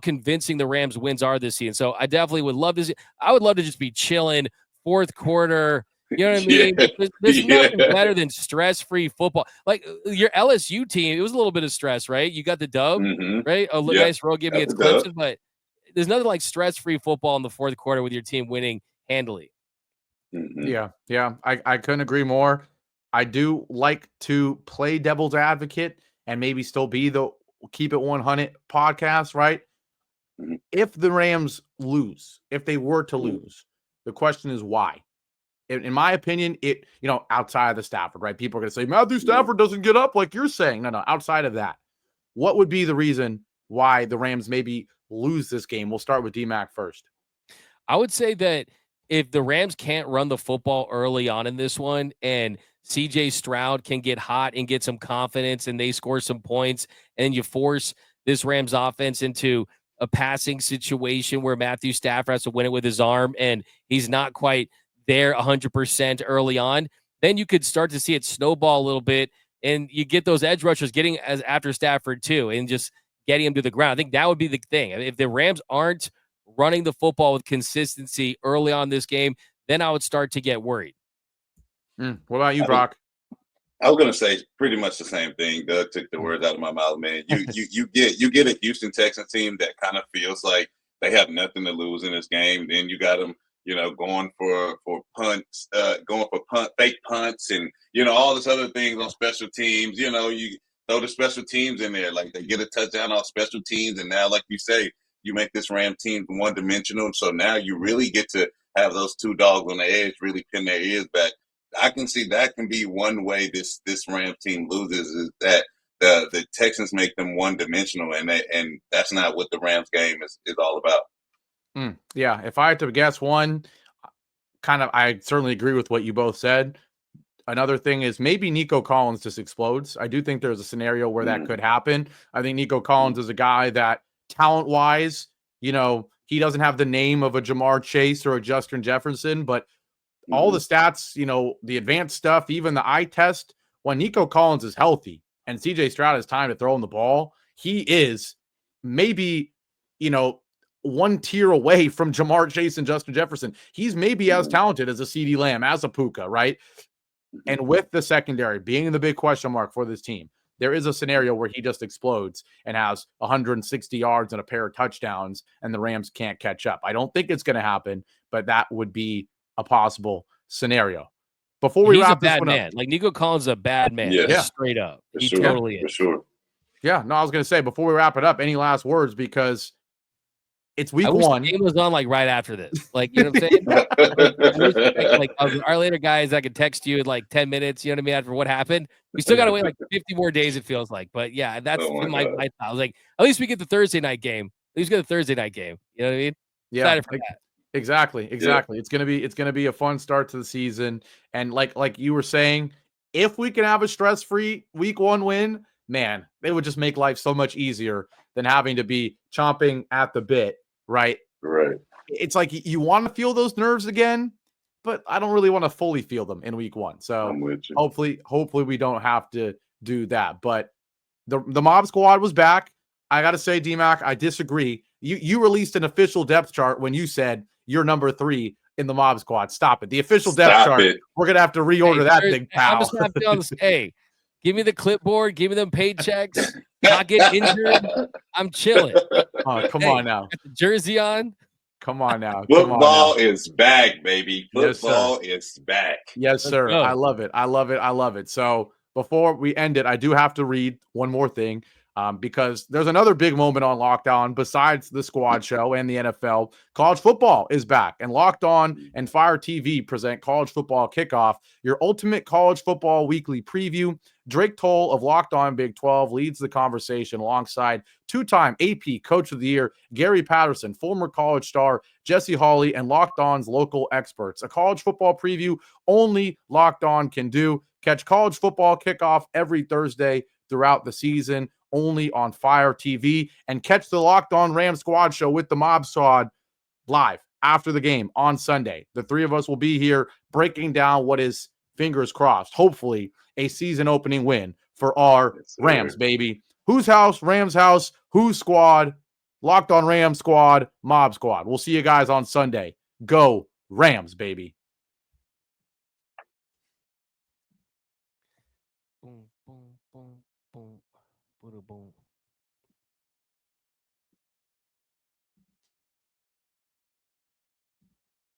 convincing the Rams wins are this season. So I definitely would love to see, I would love to just be chilling fourth quarter. You know what I mean? There's nothing better than stress-free football. Like your LSU team, it was a little bit of stress, right? You got the dub, right? A nice road game against Clemson, but there's nothing like stress-free football in the fourth quarter with your team winning handily. Yeah, I couldn't agree more. I do like to play devil's advocate and maybe still be the Keep It 100 podcast, right? If the Rams lose, if they were to lose, the question is why? In my opinion, outside of the Stafford, right? People are going to say, Matthew Stafford doesn't get up like you're saying. No, outside of that, what would be the reason why the Rams maybe lose this game? We'll start with D-Mac first. I would say that if the Rams can't run the football early on in this one, and CJ Stroud can get hot and get some confidence and they score some points, and you force this Rams offense into a passing situation where Matthew Stafford has to win it with his arm and he's not quite there 100% early on, then you could start to see it snowball a little bit, and you get those edge rushers getting as after Stafford too, and just getting him to the ground. I think that would be the thing. If the Rams aren't running the football with consistency early on this game, then I would start to get worried. What about you, Brock? I was going to say pretty much the same thing. Doug took the words out of my mouth, man. You get a Houston Texans team that kind of feels like they have nothing to lose in this game. Then you got them, going for punts, fake punts, and all this other things on special teams. You throw the special teams in there, like they get a touchdown off special teams, and now, like you say, you make this Ram team one-dimensional. So now you really get to have those two dogs on the edge really pin their ears back. I can see that can be one way this Ram team loses, is that the Texans make them one-dimensional, and that's not what the Rams game is all about. Yeah, if I had to guess one, I certainly agree with what you both said. Another thing is maybe Nico Collins just explodes. I do think there's a scenario where that could happen. I think Nico Collins is a guy that talent-wise, he doesn't have the name of a Jamar Chase or a Justin Jefferson, but all the stats, the advanced stuff, even the eye test, when Nico Collins is healthy and CJ Stroud has time to throw him the ball, he is maybe, one tier away from Jamar Chase and Justin Jefferson. He's maybe as talented as a CeeDee Lamb, as a Puka, right? And with the secondary being the big question mark for this team, there is a scenario where he just explodes and has 160 yards and a pair of touchdowns, and the Rams can't catch up. I don't think it's going to happen, but that would be a possible scenario. Before we wrap this one up, like Nico Collins is a bad man. Yeah. Straight up. He sure. totally is. For sure. Yeah, no, I was going to say, before we wrap it up, any last words? Because it's week one. The game was on right after this. Like, you know what I'm saying? Our later guys, I could text you in 10 minutes, you know what I mean, after what happened. We still got to wait 50 more days, it feels like. But yeah, that's my thought. I was like, at least we get the Thursday night game. At least get the Thursday night game. You know what I mean? Yeah. Excited for that. Exactly. Yeah. It's gonna be a fun start to the season. And like you were saying, if we can have a stress-free week one win, man, it would just make life so much easier than having to be chomping at the bit, right? Right. It's like you want to feel those nerves again, but I don't really want to fully feel them in week one. So I'm with you. hopefully we don't have to do that. But the Mob Squad was back. I gotta say, D-Mac, I disagree. You released an official depth chart when you said you're number 3 in the Mob Squad. Stop it. The official depth chart. We're going to have to reorder that big pal. I'm just not feeling this. Hey, give me the clipboard. Give me them paychecks. Not get injured. I'm chilling. Oh, come on now. Got the jersey on. Come on now. Football is back, baby. Football is back. Yes, sir. I love it. I love it. So before we end it, I do have to read one more thing. because there's another big moment on Locked On besides the squad show and the NFL. College football is back, and Locked On and Fire TV present College Football Kickoff, your ultimate college football weekly preview. Drake Toll of Locked On Big 12 leads the conversation alongside two-time AP Coach of the Year Gary Patterson, former college star Jesse Hawley, and Locked On's local experts. A college football preview only Locked On can do. Catch College Football Kickoff every Thursday throughout the season, only on Fire TV. And catch the Locked On Rams Squad show with the Mob Squad live after the game on Sunday. The three of us will be here breaking down what is, fingers crossed, hopefully a season opening win for our Rams, baby. Whose house? Rams house. Whose squad? Locked On Rams Squad, Mob Squad. We'll see you guys on Sunday. Go Rams, baby.